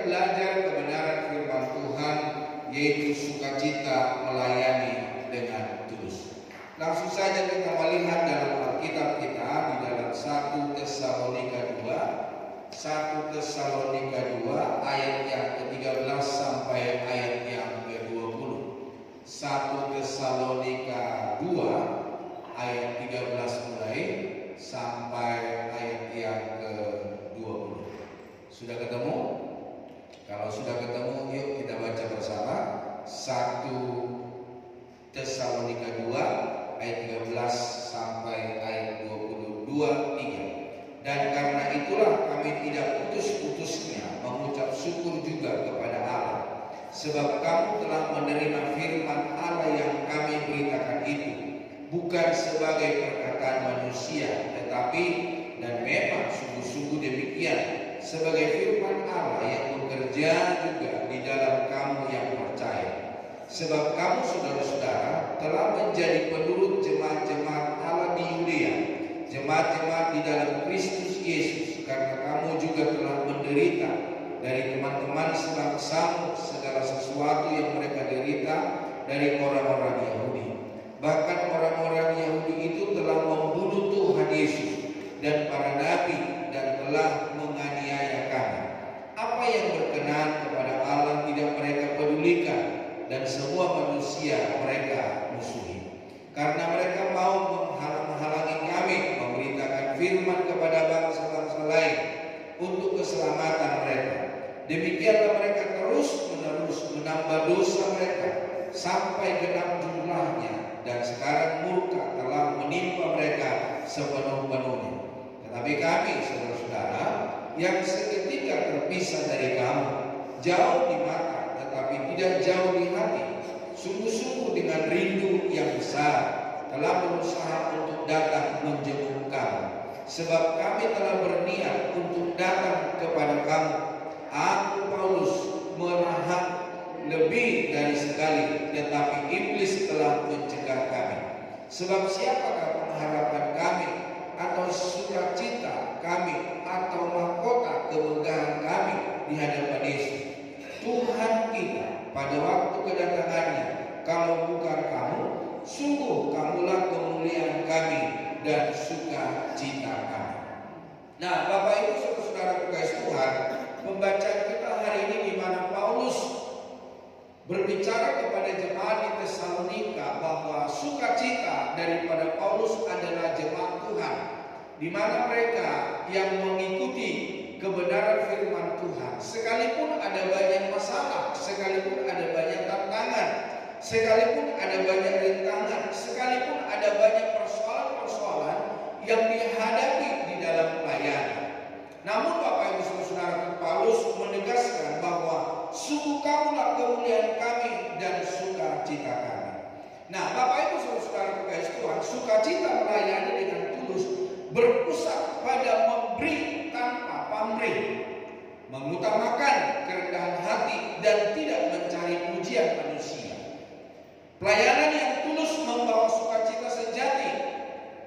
belajar kebenaran firman Tuhan, yaitu sukacita melayani dengan tulus. Langsung saja kita melihat dalam Alkitab kita di dalam 1 Tesalonika 2 ayat yang ke-13 sampai ayat yang ke-20. 1 Tesalonika 2 ayat 13 mulai sampai ayat yang ke-20. Sudah ketemu? Kalau sudah ketemu, yuk kita baca bersama. 1 Tesalonika 2 ayat 13 sampai ayat 22:3. Dan karena itulah kami tidak putus-putusnya mengucap syukur juga kepada Allah, sebab kamu telah menerima firman Allah yang kami beritakan itu, bukan sebagai perkataan manusia, tetapi dan memang sungguh-sungguh demikian, sebagai firman Allah yang bekerja juga di dalam kamu yang percaya. Sebab kamu saudara-saudara telah menjadi penurut jemaat-jemaat Allah di Yudea, jemaat-jemaat di dalam Kristus Yesus, karena kamu juga telah menderita dari teman-teman sebangsamu segala sesuatu yang mereka derita dari orang-orang Yahudi. Bahkan orang-orang Yahudi itu telah membunuh Tuhan Yesus dan para nabi dan telah menganiaya kami. Apa yang berkenan kepada Allah tidak mereka pedulikan, dan semua manusia mereka musuhi. Karena mereka mau menghalang-halangi kami memberitakan firman kepada bangsa-bangsa lain untuk keselamatan mereka. Demikianlah mereka terus-menerus menambah dosa mereka sampai genap jumlahnya, dan sekarang murka telah menimpa mereka sepenuh-penuhnya. Tetapi kami, saudara-saudara, yang seketika terpisah dari kamu, jauh di mata tetapi tidak jauh di hati, sungguh-sungguh dengan rindu yang besar telah berusaha untuk datang menjenguk kamu. Sebab kami telah berniat untuk datang kepada kamu. Aku Paulus menahan lebih dari sekali, tetapi iblis telah mencegah kami. Sebab siapakah pengharapan kami, atau sukacita kami, atau mahkota kemegahan kami di hadapan Yesus Tuhan kita pada waktu kedatangannya, kalau bukan kamu? Sungguh kamulah kemuliaan kami dan sukacita kami. Nah, Bapak Ibu saudara kekasih Tuhan, pembacaan kita hari ini di mana Paulus berbicara kepada jemaat di Tesalonika bahwa sukacita daripada Paulus adalah jemaat Tuhan, di mana mereka yang mengikuti kebenaran firman Tuhan, sekalipun ada banyak masalah, sekalipun ada banyak tantangan, sekalipun ada banyak rintangan, sekalipun ada banyak persoalan-persoalan yang dihadapi di dalam pelayanan. Namun Bapak Ibu Saudara, Paulus menegaskan bahwa sungguh kamulah kemuliaan kami dan sukacita kami. Nah, Bapak Ibu Saudara kekasih Tuhan, sukacita melayani dengan tulus berpusat pada memberi tanpa pamrih, mengutamakan kerendahan hati dan tidak mencari pujian manusia. Pelayanan yang tulus membawa sukacita sejati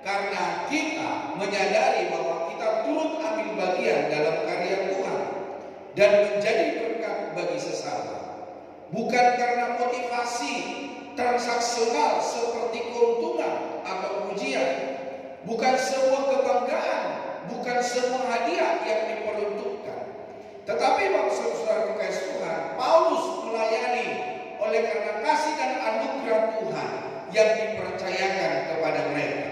karena kita menyadari bahwa kita turut ambil bagian dalam karya Tuhan dan menjadi berkat bagi sesama. Bukan karena motivasi transaksional seperti keuntungan atau pujian, bukan sebuah kebanggaan, bukan semua hadiah yang diperuntukkan. Tetapi Bapak Saudara kekasih Tuhan, Paulus melayani oleh karena kasih dan anugerah Tuhan yang dipercayakan kepada mereka.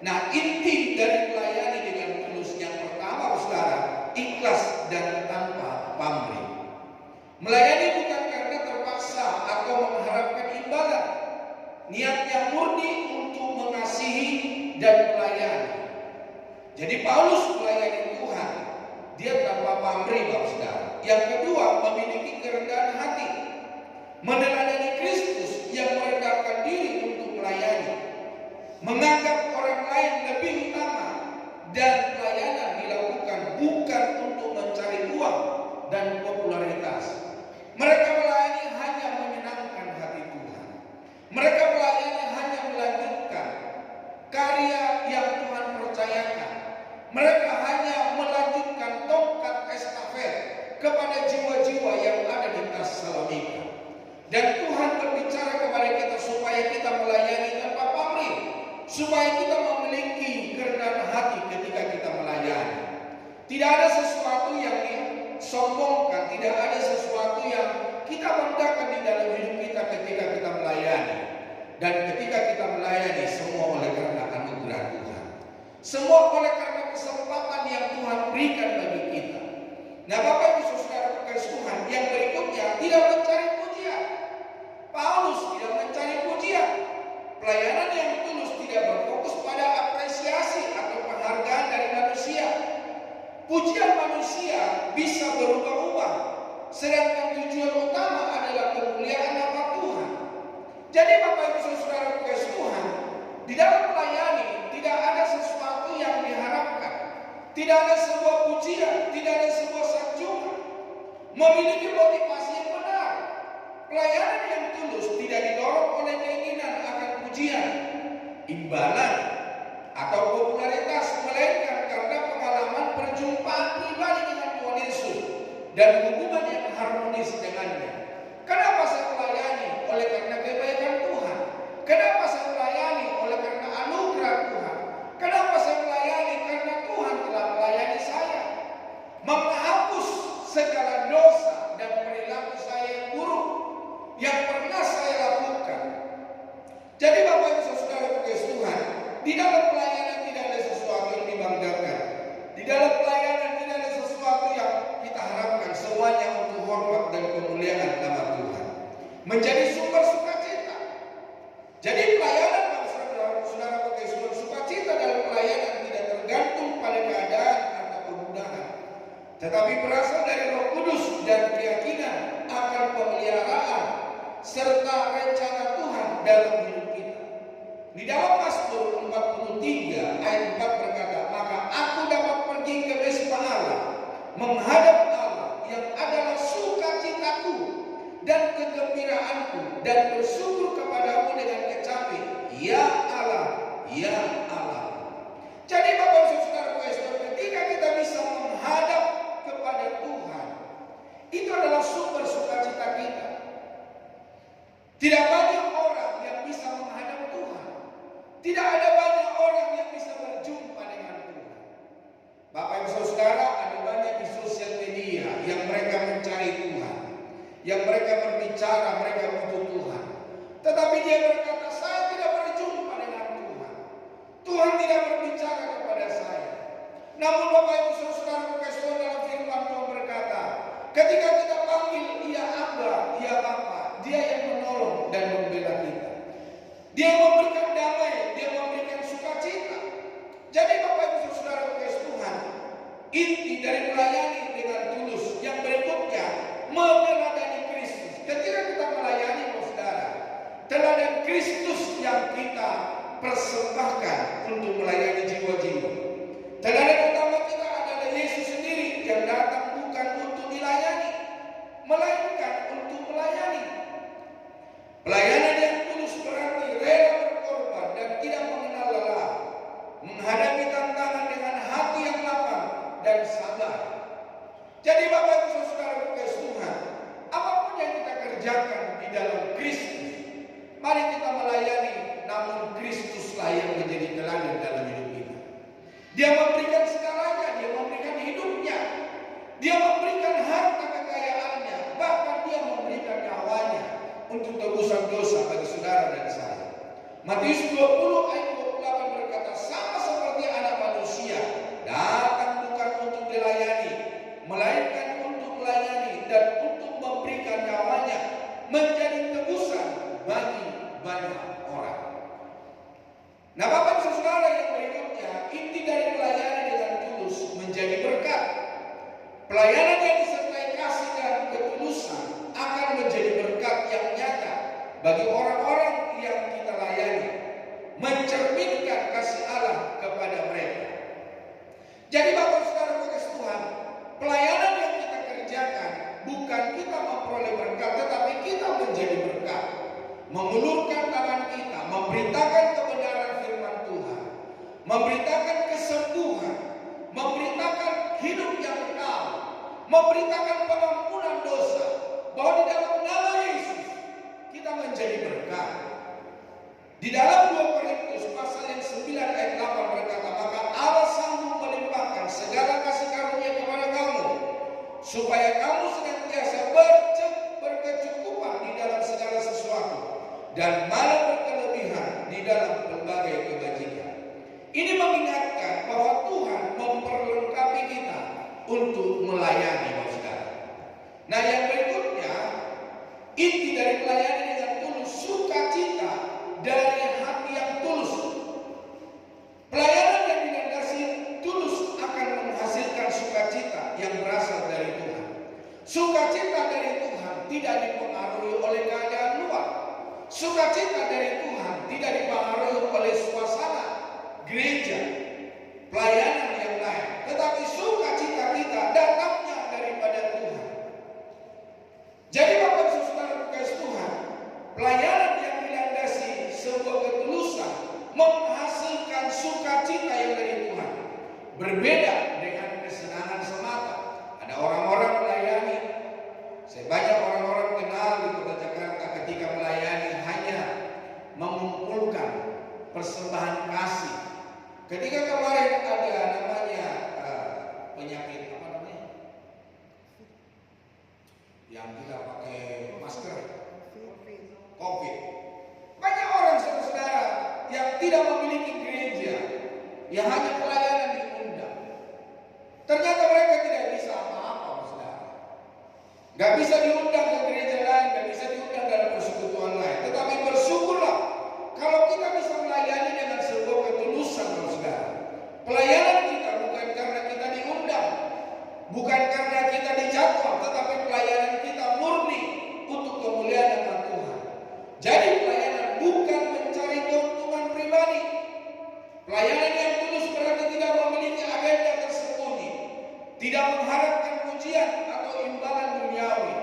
Nah, inti dari melayani dengan tulus yang pertama, saudara, ikhlas dan tanpa pamrih. Melayani bukan karena terpaksa atau mengharapkan imbalan. Niatnya murni untuk mengasihi dan melayani. Jadi Paulus melayani Tuhan, dia tanpa pamrih, Bapak Saudara. Yang kedua, memiliki kerendahan hati, meneladani Kristus yang merendahkan diri untuk melayani, menganggap orang lain lebih utama, dan pelayanan dilakukan bukan untuk mencari uang dan popularitas. Mereka melayani hanya menyenangkan hati Tuhan. Mereka melayani hanya melanjutkan karya yang Tuhan percayakan. Mereka hanya melanjutkan tongkat estafet kepada jiwa-jiwa Dan Tuhan berbicara kepada kita supaya kita melayani tanpa pamrih, supaya kita memiliki kerendahan hati ketika kita melayani. Tidak ada sesuatu yang disombongkan, tidak ada sesuatu yang kita banggakan di dalam hidup kita ketika kita melayani. Dan ketika kita melayani, semua oleh karena anugerah Tuhan, semua oleh karena kesempatan yang Tuhan berikan bagi kita. Nah, Bapak Ibu Saudara kekasih Tuhan, yang berikutnya tidak mencari pujian. Paulus tidak mencari pujian. Pelayanan yang tulus tidak berfokus pada apresiasi atau penghargaan dari manusia. Pujian manusia bisa berubah-ubah, sedangkan tujuan utama adalah kemuliaan nama Tuhan. Jadi Bapak Ibu Saudara kekasih Tuhan, di dalam melayani tidak ada sesuatu yang diharapkan, tidak ada sebuah pujian, tidak ada sebuah sanjungan. Memiliki motivasi yang benar. Pelayanan yang tulus tidak didorong oleh keinginan akan pujian, imbalan, atau popularitas, melainkan karena pengalaman perjumpaan pribadi dengan Tuhan Yesus dan hubungan yang harmonis dengannya. Kenapa saya melayani? Oleh karena kebaikan Tuhan. Kenapa saya melayani? Oleh karena anugerah Tuhan. Kenapa saya melayani? Karena Tuhan telah melayani saya, menghapus segala dosa dan perilaku saya yang buruk yang pernah saya lakukan. Jadi Bapak Ibu Saudara kekasih Tuhan, di dalam pelayanan tidak ada sesuatu yang dibanggakan. Di dalam pelayanan tidak ada sesuatu yang kita harapkan. Semuanya untuk hormat dan kemuliaan nama Tuhan, menjadi sumber sukacita. Jadi pelayanan saudara kekasih Tuhan, sukacita dalam pelayanan tidak tergantung pada keadaan atau kemudahan, tetapi berasal dari Roh Kudus dan keyakinan akan pemeliharaan serta rencana Tuhan dalam hidup kita. Di dalam Mazmur 43 ayat 4 berkata, maka aku dapat pergi ke mesbah Allah, menghadap Allah yang adalah sukacitaku dan kegembiraanku, dan bersyukur kepadamu dengan kecapi, ya Allah, ya Allah. Jadi Bapak Ibu Saudara, ketika kita bisa menghadap kepada Tuhan, itu adalah sumber sukacita kita. Tidak banyak orang yang bisa menghadap Tuhan. Tidak ada banyak orang yang bisa berjumpa dengan Tuhan. Bapak Ibu Saudara, ada banyak di sosial media yang mereka mencari Tuhan, yang mereka berbicara mereka butuh Tuhan, tetapi dia berkata, saya tidak berjumpa dengan Tuhan. Tuhan tidak berbicara kepada saya. Namun Bapak Ibu Saudara kekasih dalam firman Tuhan berkata, ketika kita panggil Dia Aba, Dia Bapa, Dia yang menolong dan membela kita. Dia yang memberikan damai, Dia memberikan sukacita. Jadi Bapak Ibu Saudara kekasih Tuhan, inti dari melayani dengan tulus yang berikutnya, meneladani Kristus. Ketika kita melayani saudara, teladan Kristus yang kita persembahkan untuk melayani jiwa-jiwa. Teladan utama kita adalah Yesus sendiri yang datang bukan untuk dilayani, melainkan untuk melayani. Pelayanan yang tulus berarti rela berkorban dan tidak mengenal lelah, menghadapi tantangan dengan hati yang lapang dan sabar. Jadi Bapak Ibu Saudara kekasih Tuhan, apapun yang kita kerjakan di dalam Kristus, mari kita melayani, namun Kristuslah yang menjadi teladan dalam hidup kita. Dia memberikan segalanya, Dia memberikan hidupnya, Dia memberikan harta kekayaannya, bahkan Dia memberikan nyawanya untuk tebusan dosa bagi saudara dan saya. Matius 20 ayat 28 berkata, sama seperti anak manusia datang bukan untuk dilayani, melainkan untuk melayani dan untuk memberikan nyawanya menjadi tebusan bagi banyak orang. Nah Bapak Ibu Saudara yang berikutnya, inti dari melayani dengan tulus menjadi berkat. Pelayanan yang disertai kasih dan ketulusan akan menjadi berkat yang nyata bagi orang-orang yang kita layani, mencerminkan kasih Allah kepada mereka. Jadi Bapak Saudara kekasih Tuhan, pelayanan yang kita kerjakan bukan kita memperoleh berkat, tetapi kita menjadi berkat, mengulurkan tangan kita, memberitakan kebenaran firman Tuhan, memberitakan kesembuhan, memberitakan hidup yang kekal, memberitakan pengampunan dosa, bahwa di dalam nama Yesus dan malah berkelebihan di dalam berbagai kebajikan. Ini mengingatkan bahwa Tuhan memperlengkapi kita untuk melayani, saudara. Nah, yang berikutnya, inti dari pelayanan dengan tulus, sukacita dari hati yang tulus. Pelayanan yang dilandasi tulus akan menghasilkan sukacita yang berasal dari Tuhan. Sukacita dari Tuhan tidak dipengaruhi oleh keadaan luar. Sukacita dari Tuhan tidak dipengaruhi oleh suasana gereja, pelayanan yang lain, tetapi sukacita kita datangnya daripada Tuhan. Jadi Bapak Ibu Saudara kasih Tuhan, pelayanan yang dilandasi sebuah ketulusan menghasilkan sukacita yang dari Tuhan. Berbeda dengan kesenangan semata. Ada orang-orang melayani, saya banyak orang-orang kenal di kota Jakarta ketika melayani hanya mengumpulkan persembahan kasih. Ketika kemarin ada namanya penyakit apa namanya? Yang kita pakai masker, COVID. Banyak orang saudara yang tidak memiliki gereja, yang hanya pelayanan diundang. Ternyata mereka tidak bisa apa-apa, saudara. Gak bisa diundang ke gereja lain, gak bisa diundang dalam persekutuan lain. Tetapi bersyukurlah kalau kita bisa melayani dengan sebuah ketulusan, saudara. Pelayanan kita bukan karena kita diundang, bukan karena kita dijadwal, tetapi pelayanan kita murni untuk kemuliaan nama Tuhan. Jadi pelayanan bukan mencari keuntungan pribadi. Pelayanan yang tulus berarti tidak memiliki agenda tersembunyi, tidak mengharapkan pujian atau imbalan duniawi,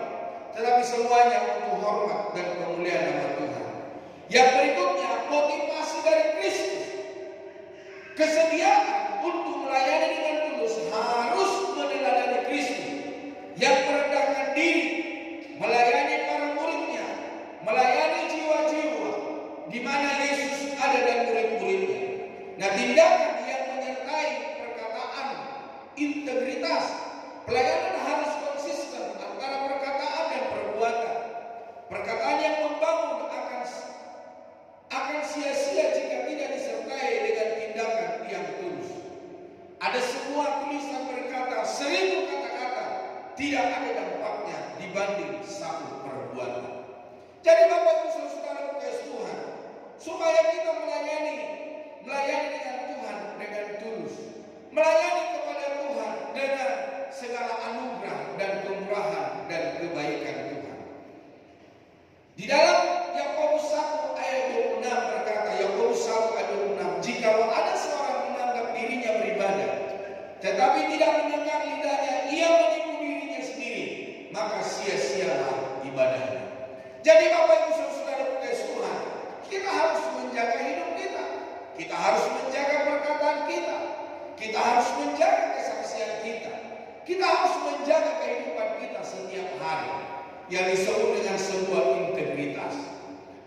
tetapi semuanya untuk hormat dan kemuliaan nama Tuhan. Yang berikutnya, motivasi dari Kristus. Kesediaan untuk melayani dengan tulus harus meneladani Kristus yang merendahkan diri, melayani para muridnya, melayani jiwa-jiwa di mana Yesus ada dan murid-muridnya. Nah, tindakan yang menyertai perkataan integritas. Pelayanan harus konsisten antara perkataan dan perbuatan. Perkataan yang membangun akan sia-sia jika tidak disertai dengan tindakan yang tulus. Ada sebuah tulisan berkata 1000 kata-kata tidak ada dampaknya dibanding 1 perbuatan. Jadi Bapak Ibu Saudara kasih Tuhan, supaya kita melayani dengan Tuhan dengan tulus, melayani kepada Tuhan dengan segala anugerah dan kemurahan dan kebaikan Tuhan. Di dalam Yakobus 1 ayat 26 berkata, Yakobus 1 ayat 26, jikalau ada seorang menganggap dirinya beribadah, tetapi tidak menekan lidahnya, ia menipu dirinya sendiri, maka sia-sialah ibadahnya. Jadi Bapak Ibu Saudara kasih Tuhan, kita harus menjaga hidup kita, kita harus menjaga perkataan kita, kita harus menjaga kesaksian kita, kita harus menjaga kehidupan kita setiap hari yang disebut dengan sebuah integritas.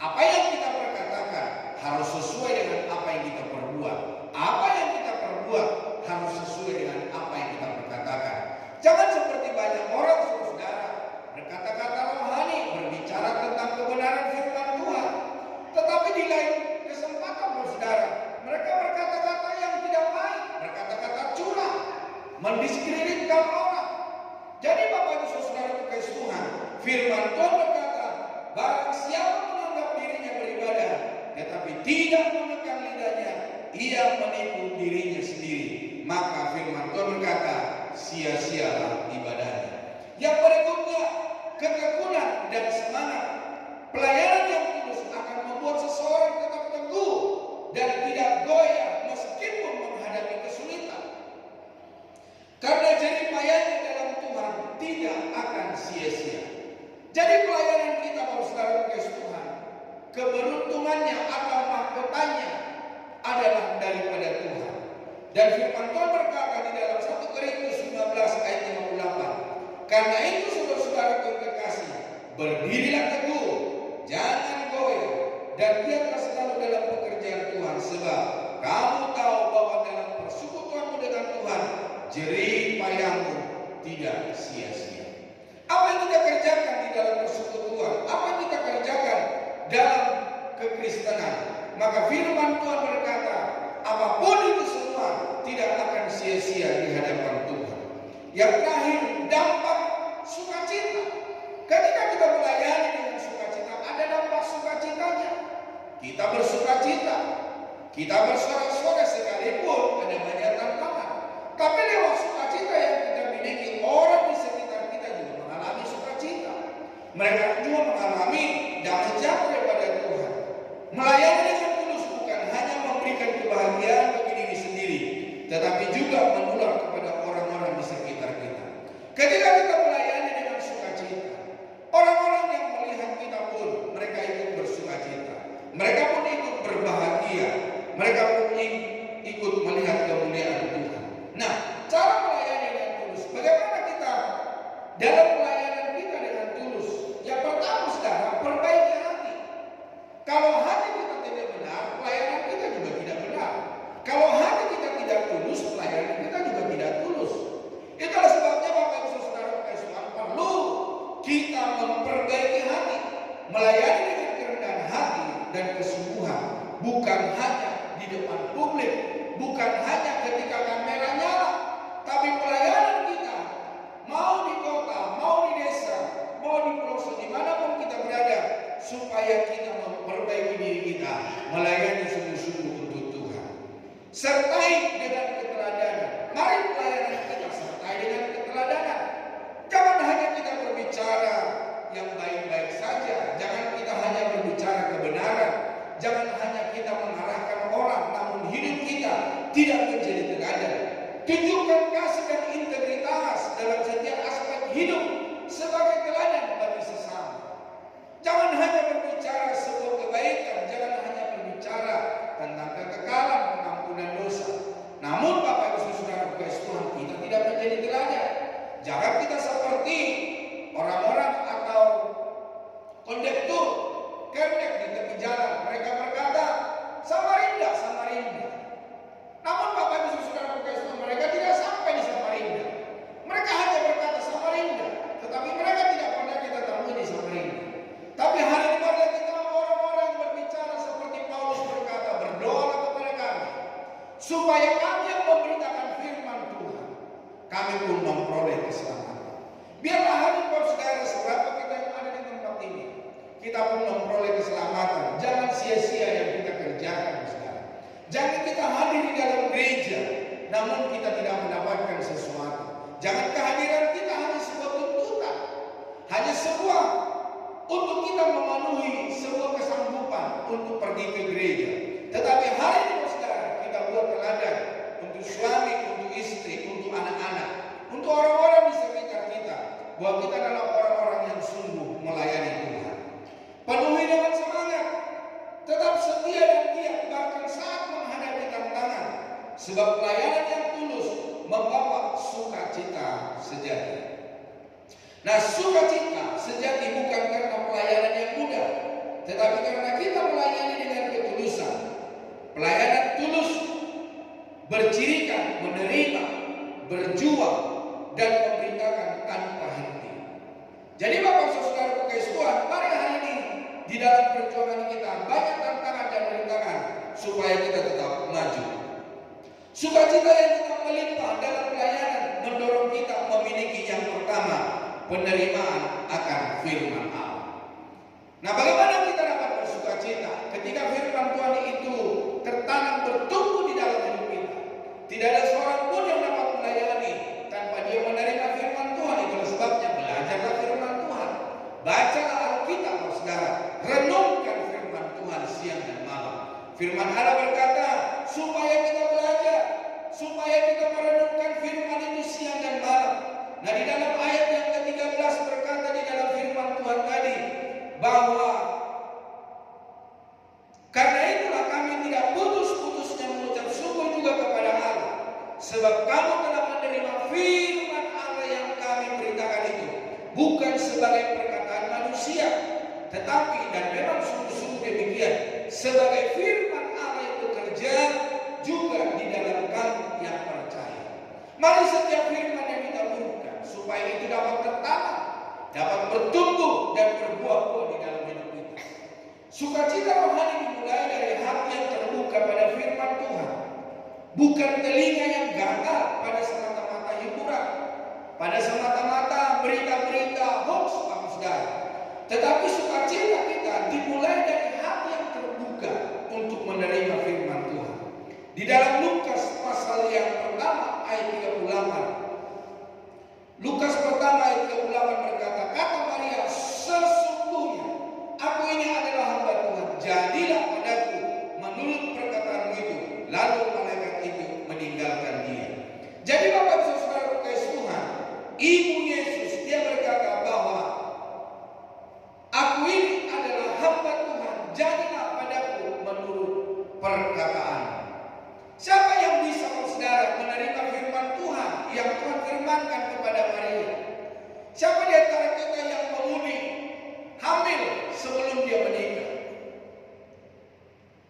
Apa yang kita perkatakan harus sesuai dengan apa yang kita perbuat. Apa yang kita perbuat harus sesuai dengan apa yang kita perkatakan. Jangan seperti banyak orang saudara berkata-kata rohani, berbicara tentang kebenaran firman Tuhan, tetapi di lain kesempatan saudara mereka berkata-kata yang tidak baik, berkata-kata curang, mendiskreditkan orang. Jadi Bapak Ibu Saudara kasih Tuhan, firman Tuhan berkata, barang siapa menganggap dirinya beribadah, tetapi tidak menekan lidahnya, ia menipu dirinya sendiri. Maka firman Tuhan berkata, sia-sialah ibadahnya. Yang berikutnya, ketekunan dan semangat. Pelayanan yang tulus akan membuat seseorang tetap teguh dan tidak goyah meskipun menghadapi kesulitan. Karena jerih payahnya dalam Tuhan tidak akan sia-sia. Jadi pelayanan kita Bapak Saudara kasih Tuhan, keberuntungannya atau mahkotanya adalah daripada Tuhan. Dan firman Tuhan berkata di dalam 1 Korintus 15 ayat 58, karena itu saudara-saudara kekasih, berdirilah teguh, jangan goyah, dan giatlah selalu dalam pekerjaan Tuhan, sebab kamu tahu bahwa dalam persekutuanmu dengan Tuhan, jerih payahmu tidak sia-sia. Apa yang kita kerjakan di dalam persekutuan, apa yang kita kerjakan dalam kekristenan, maka firman Tuhan berkata, apapun itu semua tidak akan sia-sia di hadapan Tuhan. Yang terakhir, dampak sukacita. Ketika kita melayani dengan sukacita, ada dampak sukacitanya. Kita bersukacita, kita bersorak-sorai sekalipun ada banyak tantangan. Tapi lewat sukacita yang kita miliki, orang di sekitar kita juga mengalami sukacita. Mereka juga mengalami damai sejahtera pada Tuhan. Melayani dengan tulus bukan hanya memberikan kebahagiaan bagi diri sendiri, tetapi juga menular kepada orang-orang di sekitar kita. Ketika kita melayani dengan sukacita, orang-orang yang melihat kita pun mereka ikut bersukacita. Mereka pun ikut berbahagia. Mereka pun ikut melihat kemuliaan Tuhan. Nah, cara melayani dengan tulus. Bagaimana kita dalam pelayanan kita dengan tulus? Yang pertama, saudara, perbaiki hati. Kalau hati kita tidak benar, pelayanan kita juga tidak benar. Kalau hati kita tidak tulus, pelayanan kita juga tidak tulus. Itulah sebabnya Bapak Ibu Saudara Tuhan, perlu kita memperbaiki hati, melayani dengan kerendahan hati dan kesungguhan, bukan hanya di depan publik, bukan hanya ketika kamera nyala, tapi pelayanan kita mau di kota, mau di desa, mau di pelosok, dimanapun kita berada, supaya kita memperbaiki diri kita, melayani sungguh-sungguh untuk Tuhan. Sertai dengan keteladanan. Mari pelayanan kita sertai dengan keteladanan. Jangan hanya kita berbicara yang baik-baik saja, jangan kita hanya berbicara kebenaran, jangan hanya kita mengarahkan orang, namun hidup kita tidak menjadi teladan. Tunjukkan kasih dan integritas dalam setiap aspek hidup sebagai teladan bagi sesama. Jangan hanya berbicara sebuah kebaikan, jangan hanya berbicara tentang kekekalan, pengampunan dosa. Namun Bapak Ibu Saudara Tuhan, kita tidak menjadi teladan. Jangan kita seperti orang-orang atau kondektur kernet di tepi jalan. Mereka berkata, Samarinda, Samarinda. Namun Bapak Ibu Saudara Tuhan, mereka tidak sampai di Samarinda. Mereka hanya berkata Samarinda, tetapi mereka tidak pernah kita temui di Samarinda. Tapi hari ini pada kita orang-orang berbicara seperti Paulus berkata, berdoalah kepada kami, supaya kami yang memberitakan firman Tuhan, kami pun memperoleh keselamatan. Biarlah hari ini saudara, saudara kita yang ada di tempat ini, kita pun memperoleh keselamatan. Jangan sia-sia yang kita kerjakan, saudara. Jangan kita hadir di dalam gereja, namun kita tidak mendapatkan sesuatu. Jangan kehadiran kita hanya sebuah tuntutan, hanya sebuah untuk kita memenuhi sebuah kesanggupan untuk pergi ke gereja. Tetapi hari ini saudara, kita buat teladan untuk suami, untuk istri, untuk anak-anak, untuk orang-orang di sekitar kita, bahwa kita adalah orang-orang yang sungguh melayani Tuhan. Penuhi dengan semangat, tetap setia dan giat bahkan saat menghadapi tantangan, sebab pelayanan yang tulus membawa sukacita sejati. Nah, sukacita sejati bukan karena pelayanan yang mudah, tetapi karena kita melayani dengan ketulusan. Pelayanan tulus bercirikan menerima, berjuang, dan memberitakan tanpa henti. Jadi Bapak Saudara Tuhan, mari hari ini di dalam perjuangan kita banyak tantangan dan rintangan supaya kita tetap maju. Sukacita yang tetap melimpah dalam pelayanan mendorong kita memiliki yang pertama, penerimaan akan firman Allah. Nah, bagaimana kita dapat bersukacita ketika firman Tuhan itu tertanam bertumbuh di dalam hidup kita? Tidak ada seorang pun yang dapat melayani tanpa dia menerima firman Tuhan. Itulah sebabnya belajarlah firman Tuhan. Bacalah Alkitab, saudara. Renungkan firman Tuhan siang dan malam. Firman Allah berkata, supaya kita belajar, supaya kita merenungkan firman itu siang dan malam. Nah, di dalam ayat yang ke-13 berkata di dalam firman Tuhan tadi, bahwa karena itulah kami tidak putus-putusnya mengucap syukur juga kepada Allah, sebab kamu telah menerima firman Allah yang kami beritakan itu, bukan sebagai perkataan manusia, tetapi, dan memang sungguh-sungguh demikian, sebagai firman Allah yang bekerja juga di dalam kami yang percaya. Mari setiap firman yang kita berikan, supaya itu dapat tertanam, dapat bertumbuh dan berbuah-buah di dalam hidup kita. Sukacita rohani dimulai dari hati yang terbuka pada firman Tuhan, bukan telinga yang gagal pada semata-mata hiburan, pada semata-mata berita-berita hoax, Pak Saudara. Tetapi sukacita kita dimulai dari hati yang terbuka untuk menerima firman Tuhan. Di dalam Lukas pasal yang pertama ayat 38, Lukas pertama ayat 38 berkata, kata Maria, sesungguhnya aku ini adalah hamba Tuhan, jadilah padaku menurut perkataanmu itu. Lalu malaikat itu meninggalkan dia. Jadi Bapak Ibu Saudara kasih Tuhan, Ibu Yesus dia berkata bahwa aku ini adalah hamba Tuhan, jadilah padaku menurut perkataan. Siapa yang bisa saudara menerima firman Tuhan yang Tuhan firmankan kepada Maria? Siapa di antara kita yang mengundi hamil sebelum dia menikah?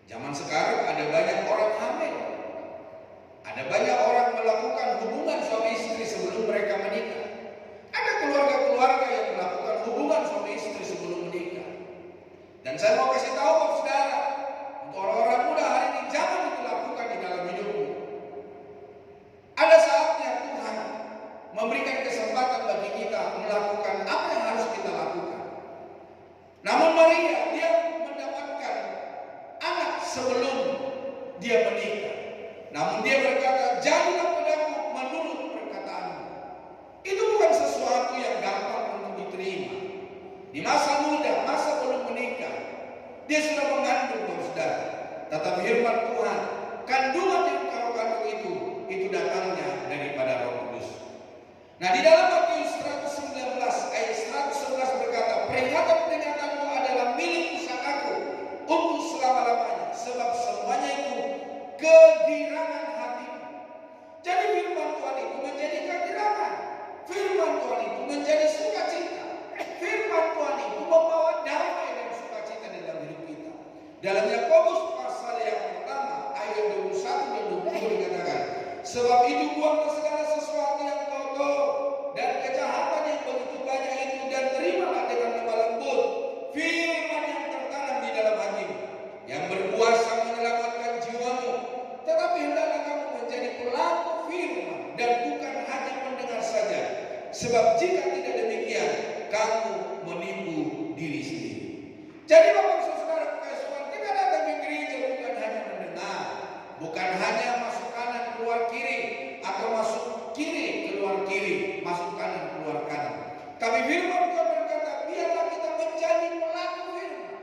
Zaman sekarang ada banyak orang hamil. Ada banyak orang melakukan hubungan suami istri sebelum mereka menikah. Ada keluarga-keluarga yang melakukan hubungan suami istri sebelum menikah. Dan saya mau kasih tahu Bapak Saudara, untuk orang-orang muda hari ini jangan itu lakukan di dalam hidupmu. Ada saatnya Tuhan memberikan kesempatan bagi kita melakukan apa yang harus kita lakukan. Namun Maria dia mendapatkan anak sebelum dia menikah. Namun dia berkata, jadilah padaku menurut perkataanmu. Itu bukan sesuatu yang gampang untuk diterima. Di masa muda, masa belum menikah, dia sudah mengandung Saudara. Tetapi firman Tuhan, kandungan yang kau kandung itu datangnya daripada Roh Kudus. Nah, di dalam Matius 119 ayat 111 berkata, peringatan-peringatanmu adalah milik pusakaku untuk selama-lamanya, sebab semuanya itu kegirangan hatimu. Jadi firman Tuhan itu menjadi kegirangan. Firman Tuhan itu menjadi sukacita. Firman Tuhan itu membawa damai dan sukacita dalam hidup kita. Dalam Yakobus pasal yang pertama ayat 21 dan 20 dikatakan, sebab itu buanglah segala sesuatu yang kotor dan kejahatan yang begitu banyak itu, dan terimalah dengan lemah lembut firman yang tertanam di dalam hatimu, yang berkuasa menyelamatkan jiwamu. Tetapi hendaklah kamu menjadi pelaku firman dan bukan hanya mendengar saja, sebab jika tidak demikian kamu menipu diri sendiri. Jadi Bapak Saudara kasih Tuhan, kita datang ke gereja bukan hanya mendengar, bukan hanya masuk kanan keluar kiri, atau masuk kiri keluar kiri, masuk kanan keluar kanan. Tapi firman Tuhan berkata, biarlah kita menjadi pelaku firman.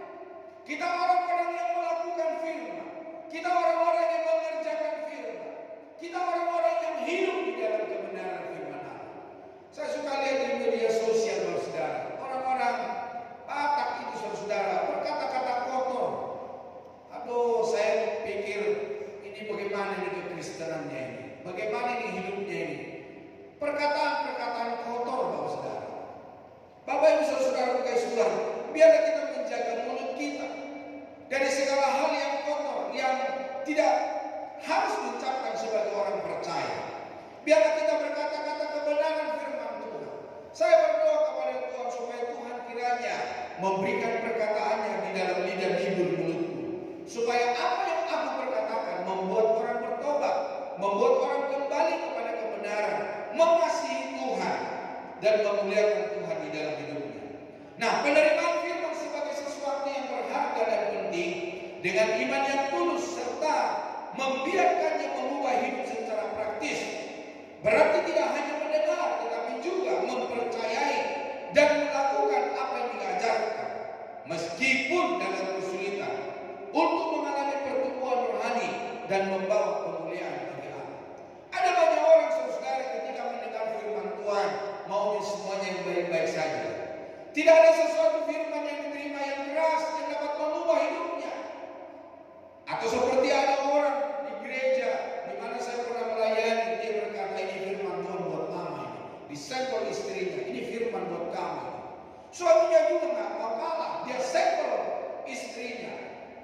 Kita orang-orang yang melakukan firman. Kita orang-orang yang mengerjakan firman. Kita orang-orang yang hidup di dalam kebenaran firman Allah. Saya suka lihat di media sosial Saudara, orang-orang Batak itu Saudara berkata-kata kotor. Aduh, saya pikir ini bagaimana ini kekristenannya ini, bagaimana ini hidupnya ini. Perkataan-perkataan kotor Bapak Saudara. Bapak Ibu Saudara kasih Tuhan, biarlah kita menjaga mulut kita dari segala hal yang kotor yang tidak harus diucapkan sebagai orang percaya. Biarlah kita berkata-kata kebenaran firman Tuhan. Saya berdoa kepada Tuhan supaya Tuhan kiranya memberikan perkataannya di dalam lidah bibir mulutku, supaya apa yang aku perkatakan membuat orang bertobat, membuat orang kembali kepada kebenaran, mengasihi Tuhan dan memuliakan Tuhan di dalam hidupnya. Nah, penerimaan firman sebagai sesuatu yang berharga dan penting dengan iman yang tulus serta membiarkannya mengubah hidup secara praktis. Berarti tidak hanya mendengar, tetapi juga mempercayai dan melakukan apa yang diajarkan, meskipun dalam kesulitan, untuk mengalami pertumbuhan rohani dan membawa kemuliaan bagi Allah. Ada banyak orang saudara ketika mendengar firman Tuhan maunya semuanya yang baik-baik saja. Tidak ada sesuatu firman yang diterima yang keras yang dapat mengubah hidupnya. Atau seperti ada orang di gereja di mana saya pernah melayani, dia berkata, ini firman Tuhan buat mama ini. Disenggol istrinya, ini firman buat kamu. Suaminya juga nggak mau kalah, dia senggol istrinya.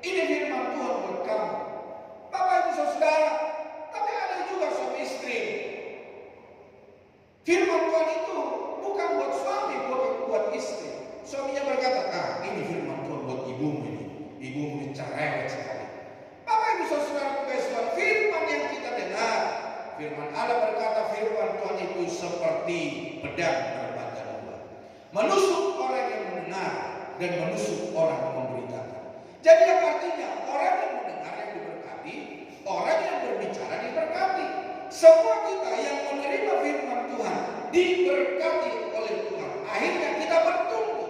Ini firman Tuhan buat kamu. Bapak Ibu Saudara, tapi ada juga suami istri. Firman Tuhan itu bukan buat suami, bukan buat istri. Suaminya berkata, ini firman Tuhan buat ibumu ini. Saudara berkata firman Tuhan itu seperti pedang bermata dua, menusuk orang yang mendengar dan menusuk orang yang memberitakan. Jadi apa artinya? Orang yang mendengar yang diberkati, orang yang berbicara diberkati. Semua kita yang menerima firman Tuhan diberkati oleh Tuhan. Akhirnya kita bertumbuh,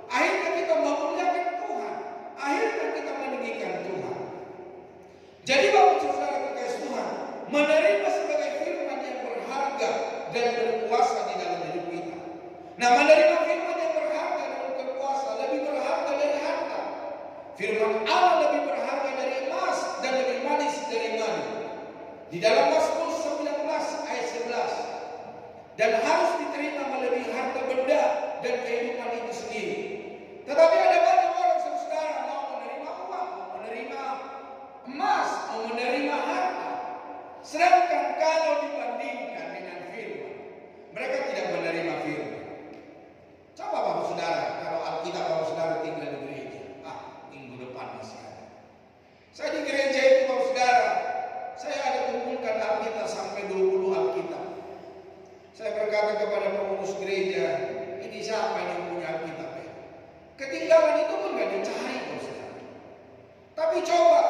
akhirnya kita memuliakan Tuhan, akhirnya kita meninggikan Tuhan. Jadi Bapak Saudara kekasih Tuhan, menerima sebagai firman yang berharga dan berkuasa di dalam hidup kita. Nah, menerima firman yang berharga dan berkuasa lebih berharga dari harta. Firman Allah lebih berharga dari emas dan lebih manis dari madu. Di dalam Mazmur 19 ayat 11. Dan harus diterima melebihi harta benda dan kehidupan itu sendiri. Tetapi ada banyak orang saudara mau menerima uang, mau menerima emas, mau menerima harta. Sedangkan kalau dibandingkan dengan firman, mereka tidak menerima firman. Coba Bapak Saudara, kalau Alkitab Bapak Saudara tinggal di gereja, minggu depan masih ada. Saya di gereja itu Bapak Saudara, saya ada kumpulkan Alkitab sampai 20 Alkitab. Saya berkata kepada pengurus gereja, ini siapa yang punya Alkitab ya? Ketinggalan itu pun gak dicari Bapak Saudara. Tapi coba,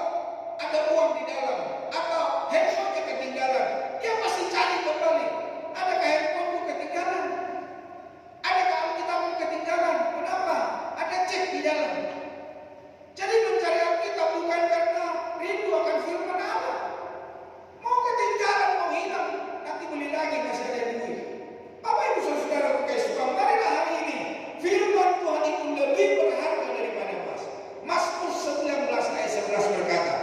ada uang di dalam, atau handphone ketinggalan, dia pasti cari kembali. Adakah handphonemu ketinggalan? Adakah Alkitabmu ketinggalan? Kenapa? Ada cek di dalam. Jadi mencari Alkitab bukan karena rindu akan firman Allah. Mau ketinggalan, mau hilang, nanti beli lagi masih ada duit. Bapak Ibu Saudara kekasih Tuhan, marilah hari ini firman Tuhan itu lebih berharga daripada emas. Mazmur 19 ayat 11 berkata,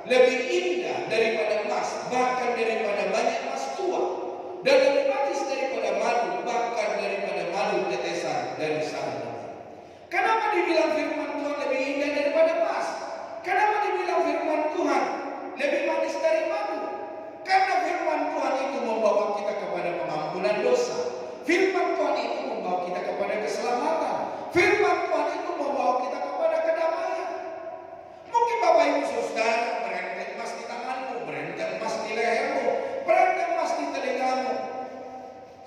lebih indah daripada emas, bahkan daripada banyak emas tua, dan lebih manis daripada madu, bahkan daripada madu tetesan dari sarang. Kenapa dibilang firman Tuhan lebih indah daripada emas? Kenapa dibilang firman Tuhan lebih manis dari madu? Karena firman Tuhan itu membawa kita kepada pengampunan dosa. Firman Tuhan itu membawa kita kepada keselamatan. Firman Tuhan itu membawa kita kepada kedamaian. Mungkin Bapak Ibu Saudara berenteng emas di tanganmu, berenteng emas di lehermu, berenteng emas di telingamu,